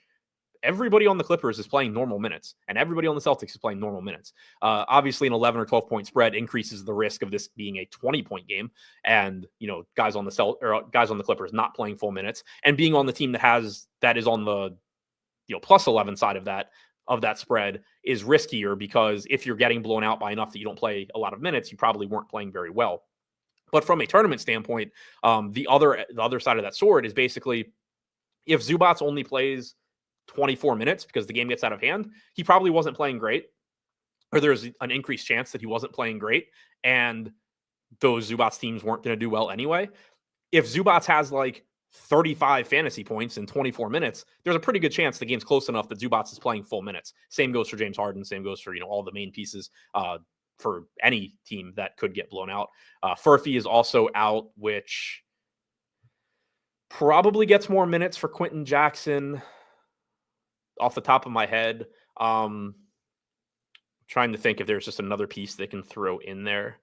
everybody on the Clippers is playing normal minutes, and everybody on the Celtics is playing normal minutes. Obviously, an 11 or 12-point spread increases the risk of this being a 20-point game, and guys on the Clippers not playing full minutes, and being on the team that is on the plus 11 side of that spread is riskier because if you're getting blown out by enough that you don't play a lot of minutes, you probably weren't playing very well. But from a tournament standpoint, the other side of that sword is basically if Zubats only plays 24 minutes because the game gets out of hand, he probably wasn't playing great, or there's an increased chance that he wasn't playing great, and those Zubats teams weren't going to do well anyway. If Zubats has like 35 fantasy points in 24 minutes, there's a pretty good chance the game's close enough that Zubats is playing full minutes. Same goes for James Harden. Same goes for, all the main pieces for any team that could get blown out. Furphy is also out, which probably gets more minutes for Quentin Jackson off the top of my head. Trying to think if there's just another piece they can throw in there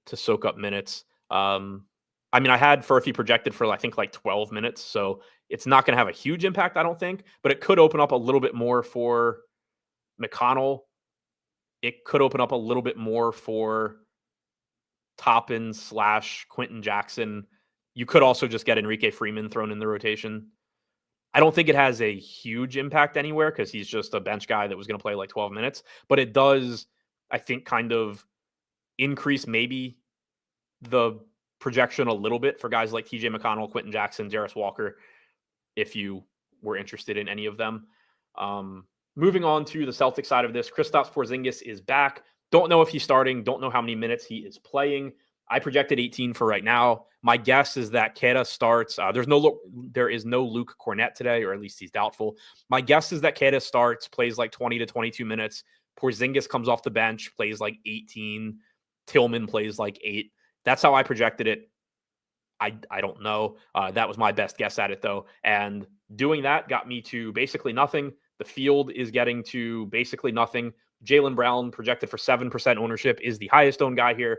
to soak up minutes. I mean, I had Furphy projected for I think like 12 minutes, so it's not going to have a huge impact, I don't think, but it could open up a little bit more for McConnell. It could open up a little bit more for Toppin / Quentin Jackson. You could also just get Enrique Freeman thrown in the rotation. I don't think it has a huge impact anywhere because he's just a bench guy that was going to play like 12 minutes, but it does, I think, kind of increase maybe the projection a little bit for guys like TJ McConnell, Quentin Jackson, Jarris Walker, if you were interested in any of them. Moving on to the Celtics side of this, Kristaps Porzingis is back. Don't know if he's starting. Don't know how many minutes he is playing. I projected 18 for right now. My guess is that Queta starts. There is no Luke Cornett today, or at least he's doubtful. My guess is that Queta starts, plays like 20 to 22 minutes. Porzingis comes off the bench, plays like 18. Tillman plays like 8. That's how I projected it. I don't know. That was my best guess at it, though. And doing that got me to basically nothing. The field is getting to basically nothing. Jaylen Brown, projected for 7% ownership, is the highest owned guy here.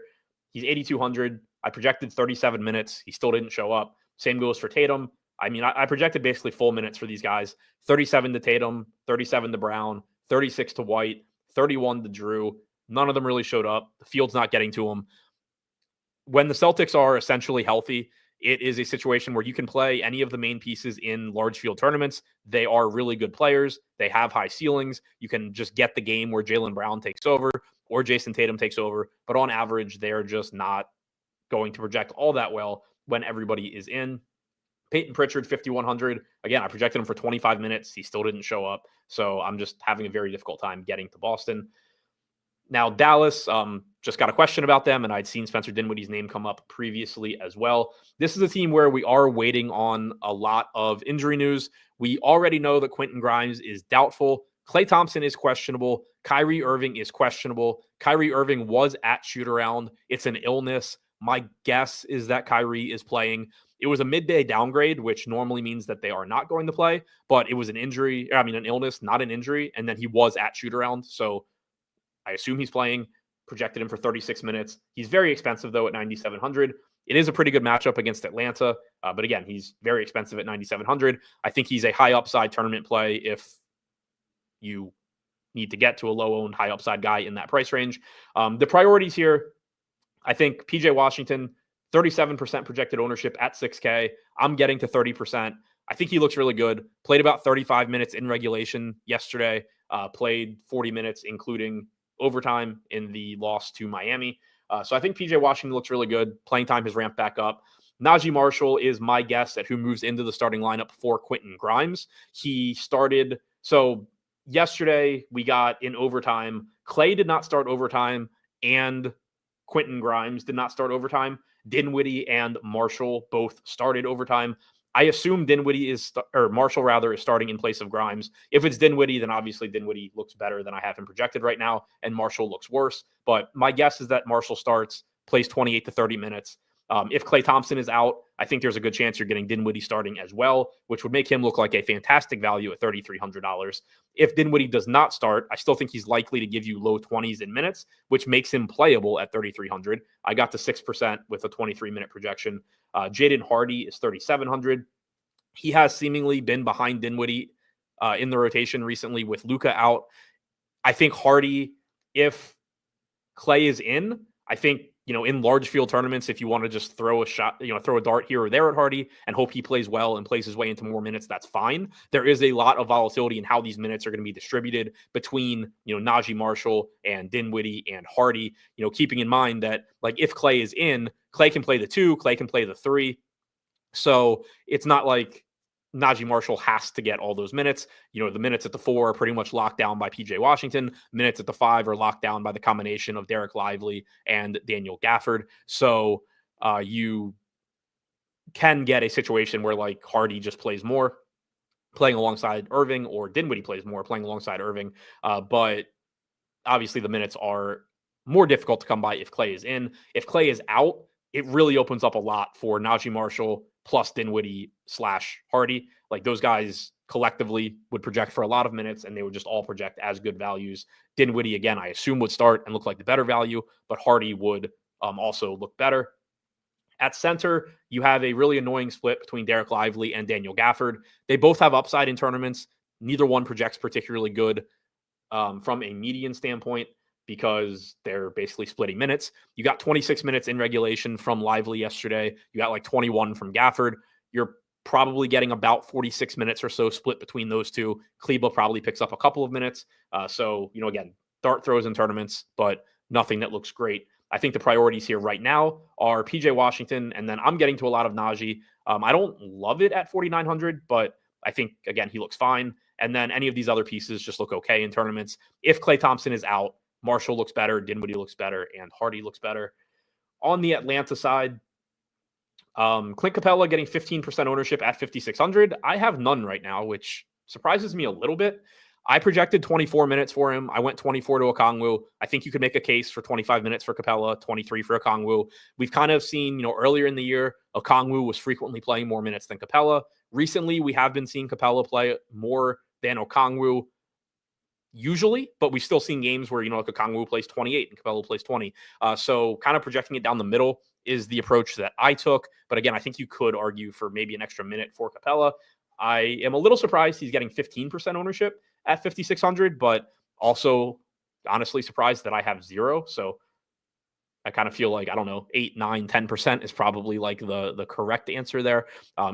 He's 8,200. I projected 37 minutes. He still didn't show up. Same goes for Tatum. I mean, I projected basically full minutes for these guys. 37 to Tatum, 37 to Brown, 36 to White, 31 to Drew. None of them really showed up. The field's not getting to them. When the Celtics are essentially healthy, it is a situation where you can play any of the main pieces in large field tournaments. They are really good players. They have high ceilings. You can just get the game where Jaylen Brown takes over or Jason Tatum takes over. But on average, they're just not going to project all that well when everybody is in. Peyton Pritchard, 5,100. Again, I projected him for 25 minutes. He still didn't show up. So I'm just having a very difficult time getting to Boston. Now, Dallas, just got a question about them, and I'd seen Spencer Dinwiddie's name come up previously as well. This is a team where we are waiting on a lot of injury news. We already know that Quentin Grimes is doubtful. Klay Thompson is questionable. Kyrie Irving is questionable. Kyrie Irving was at shoot-around. It's an illness. My guess is that Kyrie is playing. It was a midday downgrade, which normally means that they are not going to play, but it was an illness, not an injury, and then he was at shoot-around, so I assume he's playing. Projected him for 36 minutes. He's very expensive, though, at 9,700. It is a pretty good matchup against Atlanta, but again, he's very expensive at 9,700. I think he's a high upside tournament play if you need to get to a low-owned, high upside guy in that price range. The priorities here, I think PJ Washington, 37% projected ownership at 6K. I'm getting to 30%. I think he looks really good. Played about 35 minutes in regulation yesterday. Played 40 minutes, including overtime in the loss to Miami. So I think PJ Washington looks really good. Playing time has ramped back up. Najee Marshall is my guess at who moves into the starting lineup for Quentin Grimes. He started. So yesterday we got in overtime. Klay did not start overtime, and Quentin Grimes did not start overtime. Dinwiddie and Marshall both started overtime. I assume Marshall is starting in place of Grimes. If it's Dinwiddie, then obviously Dinwiddie looks better than I have him projected right now, and Marshall looks worse. But my guess is that Marshall starts, plays 28 to 30 minutes. If Klay Thompson is out, I think there's a good chance you're getting Dinwiddie starting as well, which would make him look like a fantastic value at $3,300. If Dinwiddie does not start, I still think he's likely to give you low 20s in minutes, which makes him playable at $3,300. I got to 6% with a 23-minute projection. Jaden Hardy is 3,700. He has seemingly been behind Dinwiddie in the rotation recently with Luka out. I think Hardy, if Klay is in, I think, in large field tournaments, if you want to just throw a dart here or there at Hardy and hope he plays well and plays his way into more minutes, that's fine. There is a lot of volatility in how these minutes are going to be distributed between, Najee Marshall and Dinwiddie and Hardy, keeping in mind that if Klay is in, Klay can play the 2, Klay can play the 3. So it's not like Najee Marshall has to get all those minutes. The minutes at the 4 are pretty much locked down by PJ Washington. Minutes at the 5 are locked down by the combination of Derek Lively and Daniel Gafford. So you can get a situation where Hardy just plays more, playing alongside Irving, or Dinwiddie plays more, playing alongside Irving. But obviously the minutes are more difficult to come by if Klay is in. If Klay is out, it really opens up a lot for Najee Marshall plus Dinwiddie / Hardy. Those guys collectively would project for a lot of minutes, and they would just all project as good values. Dinwiddie, again, I assume would start and look like the better value, but Hardy would also look better. At center, you have a really annoying split between Derek Lively and Daniel Gafford. They both have upside in tournaments. Neither one projects particularly good from a median standpoint because they're basically splitting minutes. You got 26 minutes in regulation from Lively yesterday. You got like 21 from Gafford. You're probably getting about 46 minutes or so split between those two. Kleba probably picks up a couple of minutes. So, again, dart throws in tournaments, but nothing that looks great. I think the priorities here right now are PJ Washington, and then I'm getting to a lot of Najee. I don't love it at 4,900, but I think, again, he looks fine. And then any of these other pieces just look okay in tournaments. If Klay Thompson is out, Marshall looks better, Dinwiddie looks better, and Hardy looks better. On the Atlanta side, Clint Capella getting 15% ownership at 5,600. I have none right now, which surprises me a little bit. I projected 24 minutes for him. I went 24 to Okongwu. I think you could make a case for 25 minutes for Capella, 23 for Okongwu. We've kind of seen, earlier in the year, Okongwu was frequently playing more minutes than Capella. Recently, we have been seeing Capella play more than Okongwu usually, but we've still seen games where, like Okongwu plays 28 and Capella plays 20. So kind of projecting it down the middle is the approach that I took. But again, I think you could argue for maybe an extra minute for Capella. I am a little surprised he's getting 15% ownership at 5,600, but also honestly surprised that I have 0. So I kind of feel like, 8, 9, 10% is probably like the correct answer there.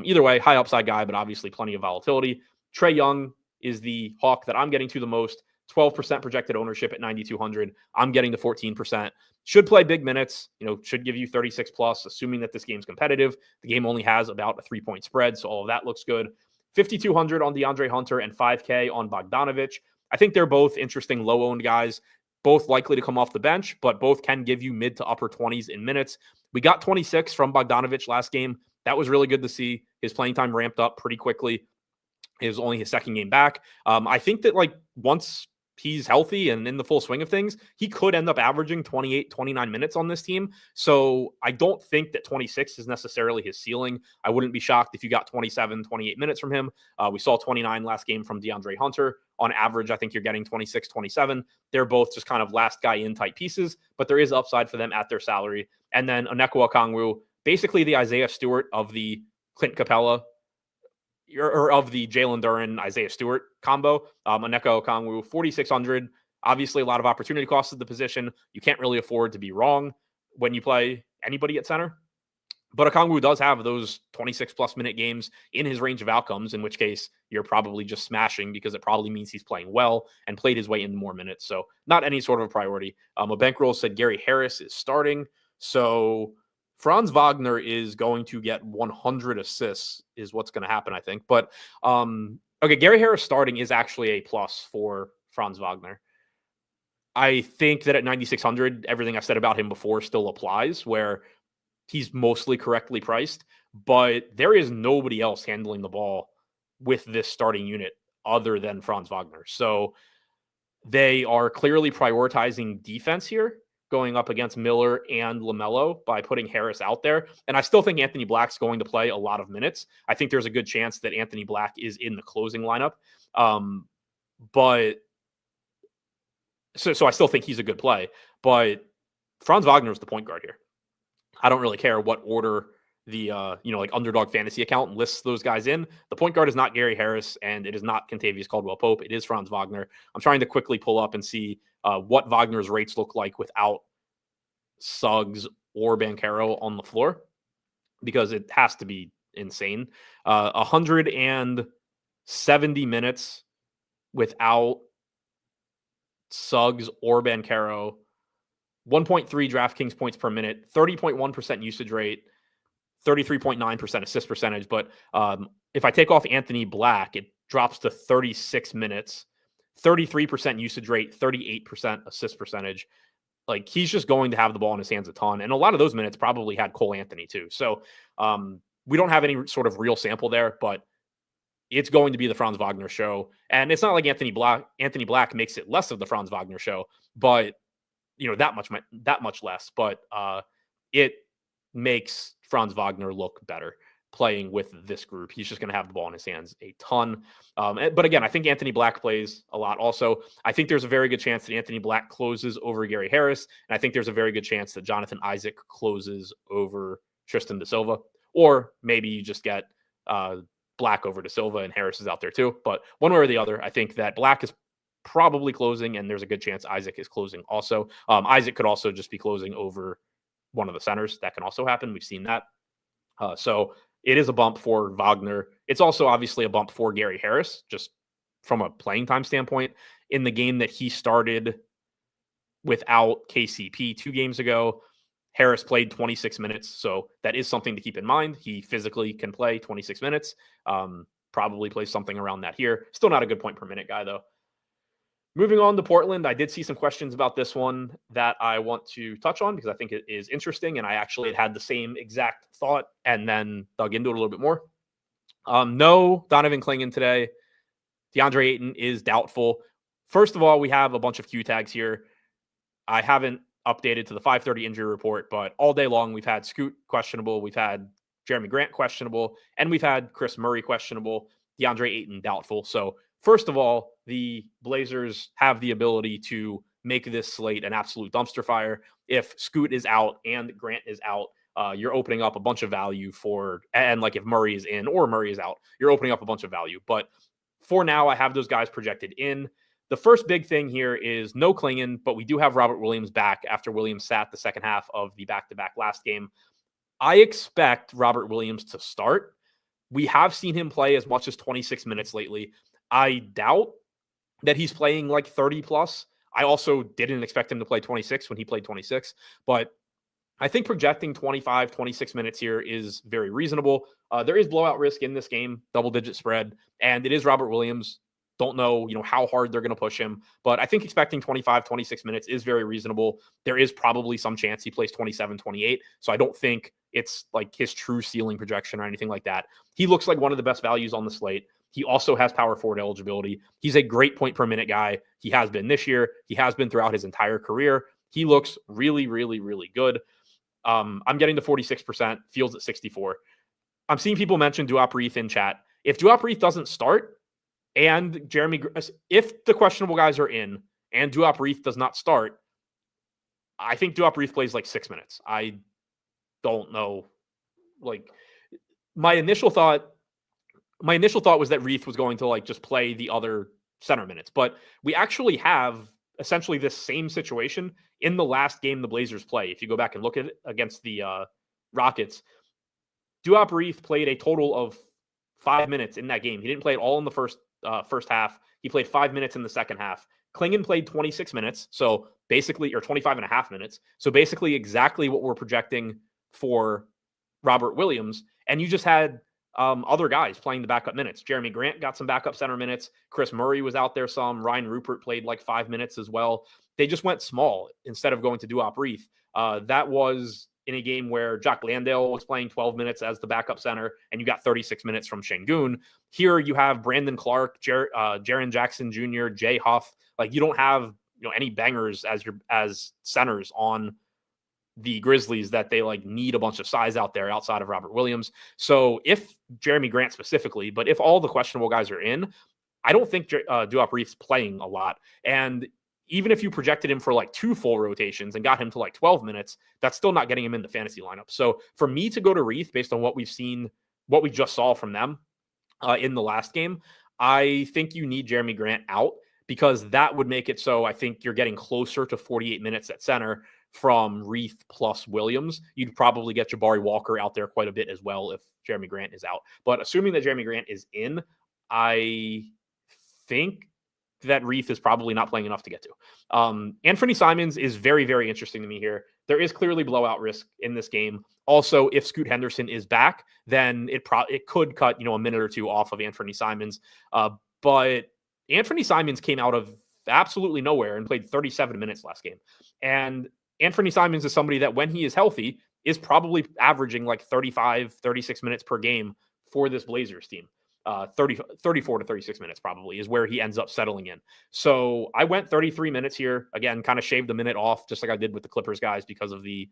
Either way, high upside guy, but obviously plenty of volatility. Trae Young is the hawk that I'm getting to the most. 12% projected ownership at 9,200. I'm getting to 14%. Should play big minutes, should give you 36 plus, assuming that this game's competitive. The game only has about a 3-point spread, so all of that looks good. 5,200 on DeAndre Hunter and 5K on Bogdanovich. I think they're both interesting low-owned guys, both likely to come off the bench, but both can give you mid to upper 20s in minutes. We got 26 from Bogdanovich last game. That was really good to see. His playing time ramped up pretty quickly. It was only his second game back. I think that once he's healthy and in the full swing of things, he could end up averaging 28, 29 minutes on this team. So I don't think that 26 is necessarily his ceiling. I wouldn't be shocked if you got 27, 28 minutes from him. We saw 29 last game from DeAndre Hunter. On average, I think you're getting 26, 27. They're both just kind of last guy in type pieces, but there is upside for them at their salary. And then Onyeka Okongwu, basically the Isaiah Stewart of the Clint Capella or of the Jalen Duren, Isaiah Stewart combo. Onyeka Okongwu, 4,600. Obviously, a lot of opportunity costs at the position. You can't really afford to be wrong when you play anybody at center. But Okongwu does have those 26-plus minute games in his range of outcomes, in which case you're probably just smashing because it probably means he's playing well and played his way into more minutes. So not any sort of a priority. A bankroll said Gary Harris is starting. So Franz Wagner is going to get 100 assists is what's going to happen, I think. But, okay, Gary Harris starting is actually a plus for Franz Wagner. I think that at 9,600, everything I've said about him before still applies, where he's mostly correctly priced, but there is nobody else handling the ball with this starting unit other than Franz Wagner. So they are clearly prioritizing defense here, going up against Miller and LaMelo by putting Harris out there. And I still think Anthony Black's going to play a lot of minutes. I think there's a good chance that Anthony Black is in the closing lineup. But I still think he's a good play. But Franz Wagner is the point guard here. I don't really care what order the Underdog Fantasy account lists those guys in. The point guard is not Gary Harris, and it is not Kentavious Caldwell-Pope. It is Franz Wagner. I'm trying to quickly pull up and see what Wagner's rates look like without Suggs or Banchero on the floor, because it has to be insane. 170 minutes without Suggs or Banchero. 1.3 DraftKings points per minute, 30.1% usage rate, 33.9% assist percentage. But if I take off Anthony Black, it drops to 36 minutes, 33% usage rate, 38% assist percentage. Like, he's just going to have the ball in his hands a ton. And a lot of those minutes probably had Cole Anthony too. So we don't have any sort of real sample there, but it's going to be the Franz Wagner show. And it's not like Anthony Black makes it less of the Franz Wagner show, but that much less, but it makes Franz Wagner look better. playing with this group. He's just going to have the ball in his hands a ton. But again, I think Anthony Black plays a lot also. I think there's a very good chance that Anthony Black closes over Gary Harris. And I think there's a very good chance that Jonathan Isaac closes over Tristan Da Silva. Or maybe you just get Black over Da Silva and Harris is out there too. But one way or the other, I think that Black is probably closing, and there's a good chance Isaac is closing also. Isaac could also just be closing over one of the centers. That can also happen. We've seen that. So it is a bump for Wagner. It's also obviously a bump for Gary Harris, just from a playing time standpoint. In the game that he started without KCP 2 games ago, Harris played 26 minutes. So that is something to keep in mind. He physically can play 26 minutes. Probably plays something around that here. Still not a good point per minute guy, though. Moving on to Portland, I did see some questions about this one that I want to touch on because I think it is interesting, and I actually had the same exact thought and then dug into it a little bit more. No Donovan Clingan today. DeAndre Ayton is doubtful. First of all, we have a bunch of Q tags here. I haven't updated to the 5:30 injury report, but all day long we've had Scoot questionable, we've had Jeremy Grant questionable, and we've had Chris Murray questionable, DeAndre Ayton doubtful. So first of all, the Blazers have the ability to make this slate an absolute dumpster fire. If Scoot is out and Grant is out, you're opening up a bunch of value and like if Murray is in or Murray is out, you're opening up a bunch of value. But for now, I have those guys projected in. The first big thing here is no Clingan, but we do have Robert Williams back after Williams sat the second half of the back-to-back last game. I expect Robert Williams to start. We have seen him play as much as 26 minutes lately. I doubt that he's playing like 30 plus. I also didn't expect him to play 26 when he played 26, but I think projecting 25, 26 minutes here is very reasonable. There is blowout risk in this game, double-digit spread, and it is Robert Williams. Don't know, how hard they're going to push him, but I think expecting 25, 26 minutes is very reasonable. There is probably some chance he plays 27, 28, so I don't think it's like his true ceiling projection or anything like that. He looks like one of the best values on the slate. He also has power forward eligibility. He's a great point per minute guy. He has been this year. He has been throughout his entire career. He looks really, really, really good. I'm getting to 46%, Fields at 64. I'm seeing people mention Duop Reith in chat. If Duop Reith doesn't start and if the questionable guys are in and Duop Reith does not start, I think Duop Reith plays like 6 minutes. I don't know. Like my initial thought was that Reith was going to like just play the other center minutes, but we actually have essentially this same situation in the last game the Blazers play. If you go back and look at it against the Rockets, Duop Reith played a total of 5 minutes in that game. He didn't play it all in the first half. He played 5 minutes in the second half. Clingan played 26 minutes, so basically, or 25 and a half minutes. So basically exactly what we're projecting for Robert Williams. And you just had other guys playing the backup minutes. Jeremy Grant got some backup center minutes. Chris Murray was out there some. Ryan Rupert played like 5 minutes as well. They just went small instead of going to Duop Reith. That was in a game where Jock Landale was playing 12 minutes as the backup center, and you got 36 minutes from Şengün. Here you have Brandon Clark, Jaren Jackson Jr., Jay Huff. Like you don't have any bangers as centers on the Grizzlies that they like need a bunch of size out there outside of Robert Williams. So if Jeremy Grant specifically, but if all the questionable guys are in, I don't think Duop Reith's playing a lot. And even if you projected him for like 2 full rotations and got him to like 12 minutes, that's still not getting him in the fantasy lineup. So for me to go to Reith based on what we've seen, what we just saw from them in the last game, I think you need Jeremy Grant out because that would make it so I think you're getting closer to 48 minutes at center from Reith plus Williams. You'd probably get Jabari Walker out there quite a bit as well if Jeremy Grant is out. But assuming that Jeremy Grant is in, I think that Reith is probably not playing enough to get to. Anthony Simons is very, very interesting to me here. There is clearly blowout risk in this game. Also, if Scoot Henderson is back, then it could cut a minute or two off of Anthony Simons. But Anthony Simons came out of absolutely nowhere and played 37 minutes last game. And Anthony Simons is somebody that when he is healthy is probably averaging like 35, 36 minutes per game for this Blazers team. 34 to 36 minutes probably is where he ends up settling in. So I went 33 minutes here. Again, kind of shaved a minute off just like I did with the Clippers guys because of the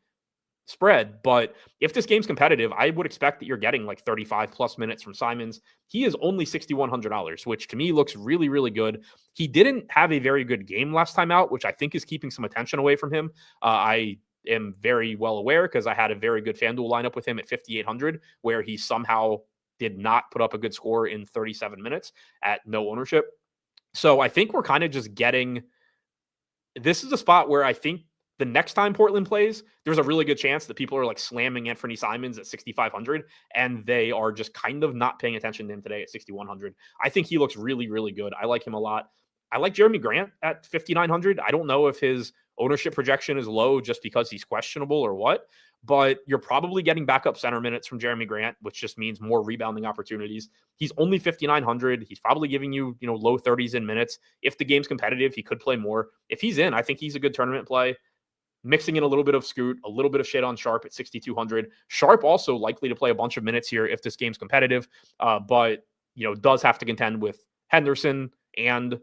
spread. But if this game's competitive, I would expect that you're getting like 35 plus minutes from Simons. He is only $6,100, which to me looks really, really good. He didn't have a very good game last time out, which I think is keeping some attention away from him. I am very well aware because I had a very good FanDuel lineup with him at 5,800, where he somehow did not put up a good score in 37 minutes at no ownership. So I think we're kind of just getting, this is a spot where I think the next time Portland plays, there's a really good chance that people are like slamming Anthony Simons at 6,500, and they are just kind of not paying attention to him today at 6,100. I think he looks really, really good. I like him a lot. I like Jeremy Grant at 5,900. I don't know if his ownership projection is low just because he's questionable or what, but you're probably getting backup center minutes from Jeremy Grant, which just means more rebounding opportunities. He's only 5,900. He's probably giving you, low 30s in minutes. If the game's competitive, he could play more. If he's in, I think he's a good tournament play. Mixing in a little bit of Scoot, a little bit of shit on Sharp at 6,200. Sharp also likely to play a bunch of minutes here if this game's competitive, but does have to contend with Henderson and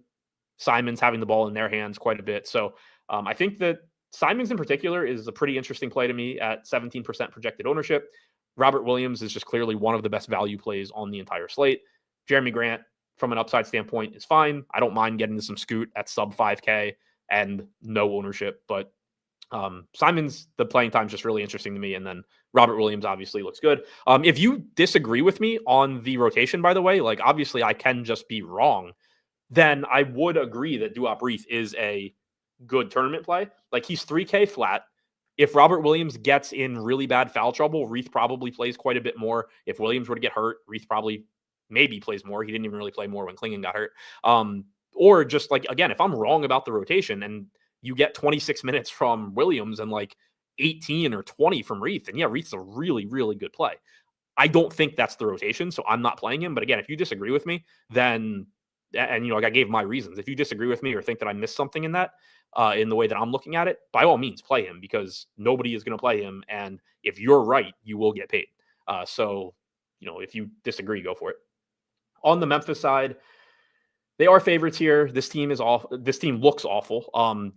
Simons having the ball in their hands quite a bit. So I think that Simons in particular is a pretty interesting play to me at 17% projected ownership. Robert Williams is just clearly one of the best value plays on the entire slate. Jeremy Grant, from an upside standpoint, is fine. I don't mind getting to some Scoot at sub 5K and no ownership, but Simons, the playing time is just really interesting to me. And then Robert Williams obviously looks good. If you disagree with me on the rotation, by the way, like obviously I can just be wrong, then I would agree that Duop Reith is a good tournament play. Like he's 3K flat. If Robert Williams gets in really bad foul trouble, Reith probably plays quite a bit more. If Williams were to get hurt, Reith probably maybe plays more. He didn't even really play more when Klingon got hurt. Or just like, again, if I'm wrong about the rotation and you get 26 minutes from Williams and like 18 or 20 from Reith, then yeah, Reith's a really, really good play. I don't think that's the rotation, so I'm not playing him. But again, if you disagree with me, then, and like I gave my reasons. If you disagree with me or think that I missed something in that, in the way that I'm looking at it, by all means, play him because nobody is going to play him. And if you're right, you will get paid. So, if you disagree, go for it. On the Memphis side, they are favorites here. This team is awful. This team looks awful.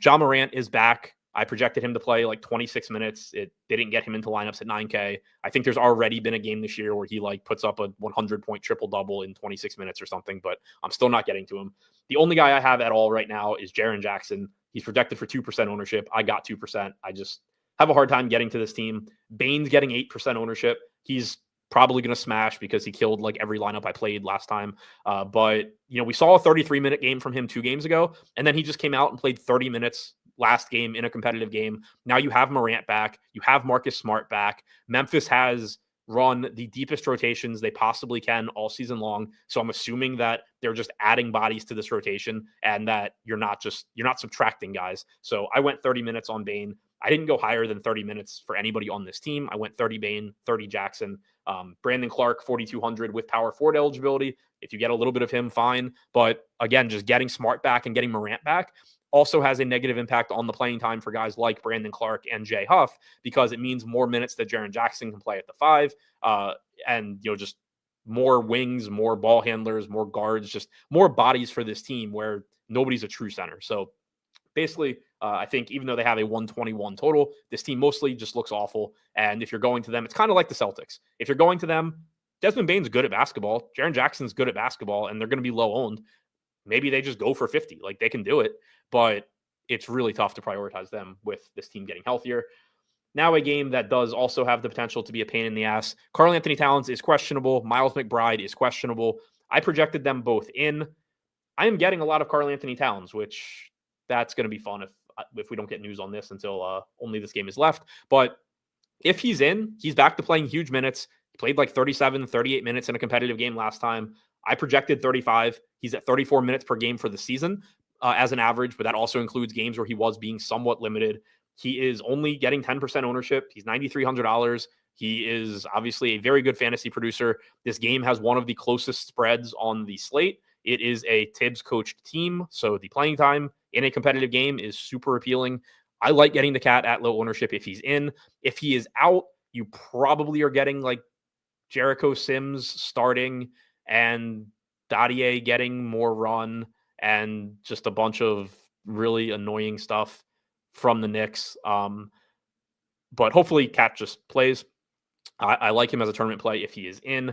Ja Morant is back. I projected him to play like 26 minutes. It didn't get him into lineups at 9K. I think there's already been a game this year where he like puts up a 100-point triple-double in 26 minutes or something, but I'm still not getting to him. The only guy I have at all right now is Jaren Jackson. He's projected for 2% ownership. I got 2%. I just have a hard time getting to this team. Bane's getting 8% ownership. He's probably going to smash because he killed like every lineup I played last time. But, we saw a 33-minute game from him 2 games ago, and then he just came out and played 30 minutes last game in a competitive game. Now you have Morant back. You have Marcus Smart back. Memphis has run the deepest rotations they possibly can all season long. So I'm assuming that they're just adding bodies to this rotation and that you're not subtracting guys. So I went 30 minutes on Bane. I didn't go higher than 30 minutes for anybody on this team. I went 30 Bane, 30 Jackson. Brandon Clark, 4,200 with power forward eligibility. If you get a little bit of him, fine. But again, just getting Smart back and getting Morant back also has a negative impact on the playing time for guys like Brandon Clark and Jay Huff, because it means more minutes that Jaren Jackson can play at the 5. And, just more wings, more ball handlers, more guards, just more bodies for this team where nobody's a true center. So basically, I think even though they have a 121 total, this team mostly just looks awful. And if you're going to them, it's kind of like the Celtics. If you're going to them, Desmond Bane's good at basketball. Jaren Jackson's good at basketball, and they're going to be low owned. Maybe they just go for 50. Like, they can do it, but it's really tough to prioritize them with this team getting healthier. Now a game that does also have the potential to be a pain in the ass. Karl-Anthony Towns is questionable. Miles McBride is questionable. I projected them both in. I am getting a lot of Karl-Anthony Towns, which that's going to be fun if we don't get news on this until only this game is left. But if he's in, he's back to playing huge minutes. He played like 37, 38 minutes in a competitive game last time. I projected 35. He's at 34 minutes per game for the season as an average, but that also includes games where he was being somewhat limited. He is only getting 10% ownership. He's $9,300. He is obviously a very good fantasy producer. This game has one of the closest spreads on the slate. It is a Tibbs coached team, so the playing time in a competitive game is super appealing. I like getting the cat at low ownership if he's in. If he is out, you probably are getting like Jericho Sims starting and Dadier getting more run and just a bunch of really annoying stuff from the Knicks. But hopefully Cat just plays. I like him as a tournament play if he is in.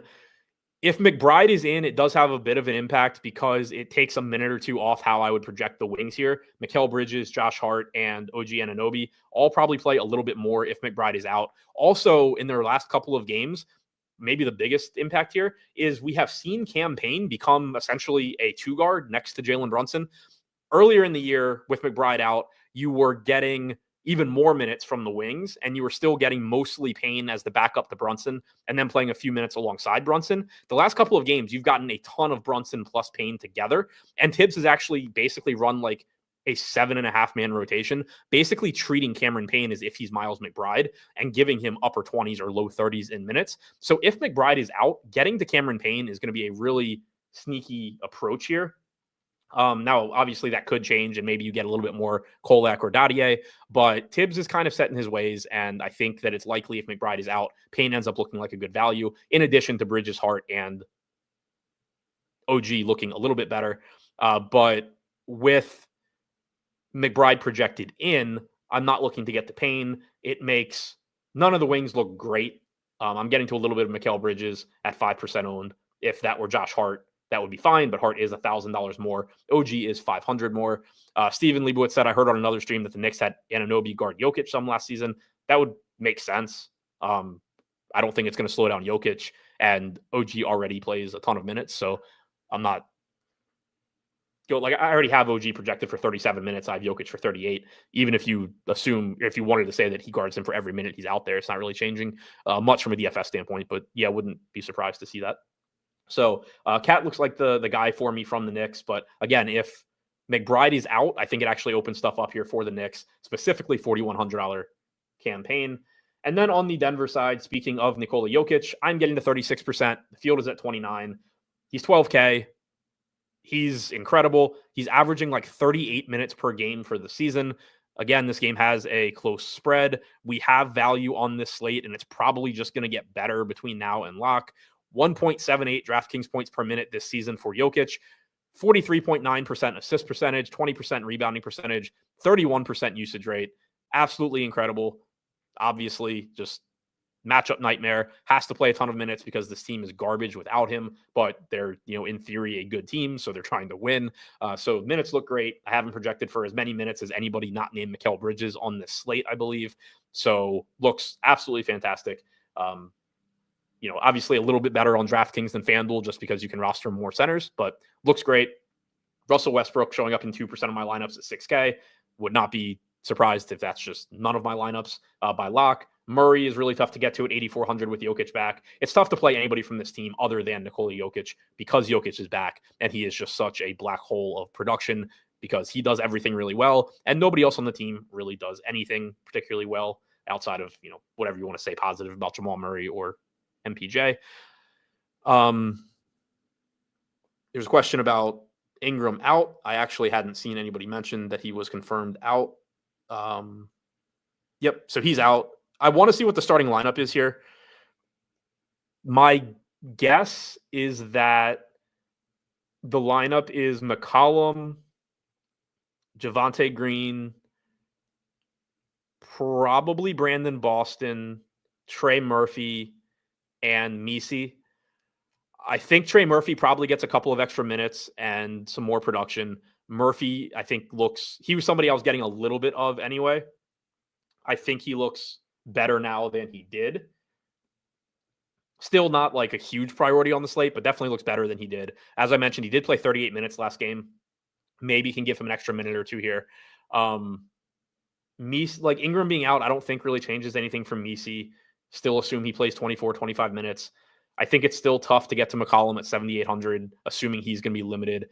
If McBride is in, it does have a bit of an impact because it takes a minute or two off how I would project the wings here. Mikal Bridges, Josh Hart, and OG Anunoby all probably play a little bit more if McBride is out. Also, in their last couple of games, maybe the biggest impact here is we have seen Cam Payne become essentially a two guard next to Jalen Brunson. Earlier in the year with McBride out, you were getting even more minutes from the wings, and you were still getting mostly Payne as the backup to Brunson and then playing a few minutes alongside Brunson. The last couple of games, you've gotten a ton of Brunson plus Payne together, and Tibbs has actually basically run like a 7.5-man rotation, basically treating Cameron Payne as if he's Miles McBride and giving him upper 20s or low 30s in minutes. So if McBride is out, getting to Cameron Payne is going to be a really sneaky approach here. Now, obviously, that could change, and maybe you get a little bit more Kolak or Dadier, but Tibbs is kind of set in his ways, and I think that it's likely if McBride is out, Payne ends up looking like a good value, in addition to Bridges, Hart, and OG looking a little bit better. But with McBride projected in, I'm not looking to get to Payne. It makes none of the wings look great. I'm getting to a little bit of Mikal Bridges at 5% owned. If that were Josh Hart, that would be fine, but Hart is $1,000 more. OG is $500 more. Steven Leibowitz said, I heard on another stream that the Knicks had Anunoby guard Jokic some last season. That would make sense. I don't think it's going to slow down Jokic, and OG already plays a ton of minutes, so I'm not I already have OG projected for 37 minutes. I have Jokic for 38. Even if you wanted to say that he guards him for every minute he's out there, it's not really changing much from a DFS standpoint, but yeah, wouldn't be surprised to see that. So Cat looks like the guy for me from the Knicks. But again, if McBride is out, I think it actually opens stuff up here for the Knicks, specifically $4,100 campaign. And then on the Denver side, speaking of Nikola Jokic, I'm getting to 36%. The field is at 29. He's 12K. He's incredible. He's averaging like 38 minutes per game for the season. Again, this game has a close spread. We have value on this slate, and it's probably just going to get better between now and lock. 1.78 DraftKings points per minute this season for Jokic, 43.9% assist percentage, 20% rebounding percentage, 31% usage rate. Absolutely incredible. Obviously, just matchup nightmare. Has to play a ton of minutes because this team is garbage without him, but they're, in theory, a good team, so they're trying to win. So minutes look great. I haven't projected for as many minutes as anybody not named Mikal Bridges on this slate, I believe. So looks absolutely fantastic. Obviously a little bit better on DraftKings than FanDuel just because you can roster more centers, but looks great. Russell Westbrook showing up in 2% of my lineups at 6K. Would not be surprised if that's just none of my lineups by lock. Murray is really tough to get to at 8,400 with Jokic back. It's tough to play anybody from this team other than Nikola Jokic because Jokic is back, and he is just such a black hole of production because he does everything really well, and nobody else on the team really does anything particularly well outside of, whatever you want to say positive about Jamal Murray or MPJ. There's a question about Ingram out. I actually hadn't seen anybody mention that he was confirmed out. Yep, so he's out. I want to see what the starting lineup is here. My guess is that the lineup is McCollum, Javonte Green, probably Brandon Boston, Trey Murphy, and Misi. I think Trey Murphy probably gets a couple of extra minutes and some more production. Murphy, I think he was somebody I was getting a little bit of anyway. I think he looks better now than he did. Still not like a huge priority on the slate, but definitely looks better than he did. As I mentioned, he did play 38 minutes last game. Maybe can give him an extra minute or two here. Ingram being out, I don't think really changes anything from Misi. Still assume he plays 24, 25 minutes. I think it's still tough to get to McCollum at 7,800, assuming he's going to be limited.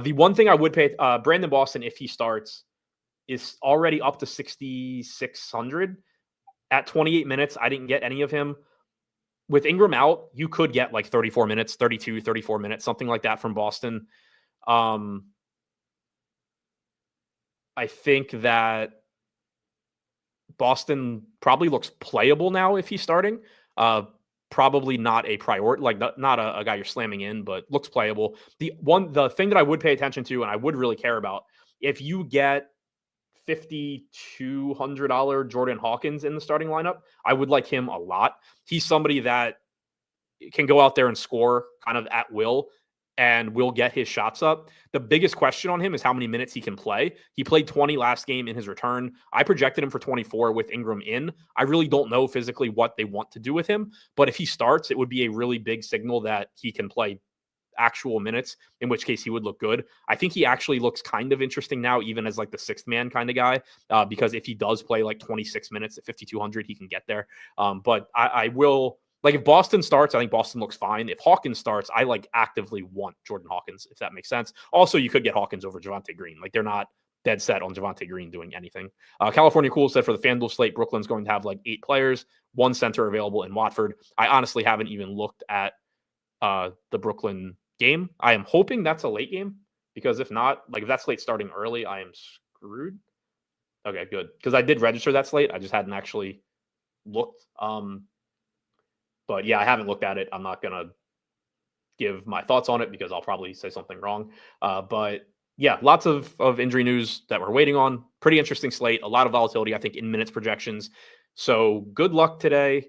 The one thing I would pay, Brandon Boston, if he starts, is already up to 6,600. At 28 minutes, I didn't get any of him. With Ingram out, you could get like 34 minutes, 32, 34 minutes, something like that from Boston. I think that Boston probably looks playable now if he's starting. Probably not a priority, not a guy you're slamming in, but looks playable. The thing that I would pay attention to and I would really care about, if you get $5,200 Jordan Hawkins in the starting lineup. I would like him a lot. He's somebody that can go out there and score kind of at will and will get his shots up. The biggest question on him is how many minutes he can play. He played 20 last game in his return. I projected him for 24 with Ingram in. I really don't know physically what they want to do with him, but if he starts, it would be a really big signal that he can play actual minutes, in which case he would look good. I think he actually looks kind of interesting now, even as like the sixth man kind of guy, because if he does play like 26 minutes at 5,200, he can get there. But I will, like, if Boston starts, I think Boston looks fine. If Hawkins starts, I like actively want Jordan Hawkins, if that makes sense. Also, you could get Hawkins over Javonte Green. Like, they're not dead set on Javonte Green doing anything. California Cool said for the FanDuel slate, Brooklyn's going to have like 8 players, 1 center available in Watford. I honestly haven't even looked at the Brooklyn game. I am hoping that's a late game, because if not, like if that slate's starting early, I am screwed. Okay, good. Because I did register that slate. I just hadn't actually looked. But yeah, I haven't looked at it. I'm not going to give my thoughts on it because I'll probably say something wrong. But yeah, lots of injury news that we're waiting on. Pretty interesting slate. A lot of volatility, I think, in minutes projections. So good luck today.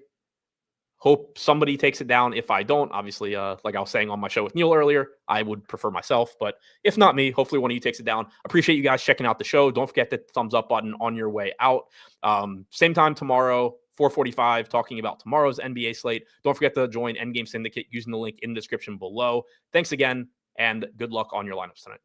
Hope somebody takes it down. If I don't, obviously, like I was saying on my show with Neil earlier, I would prefer myself. But if not me, hopefully one of you takes it down. Appreciate you guys checking out the show. Don't forget the thumbs up button on your way out. Same time tomorrow, 4:45, talking about tomorrow's NBA slate. Don't forget to join Endgame Syndicate using the link in the description below. Thanks again, and good luck on your lineups tonight.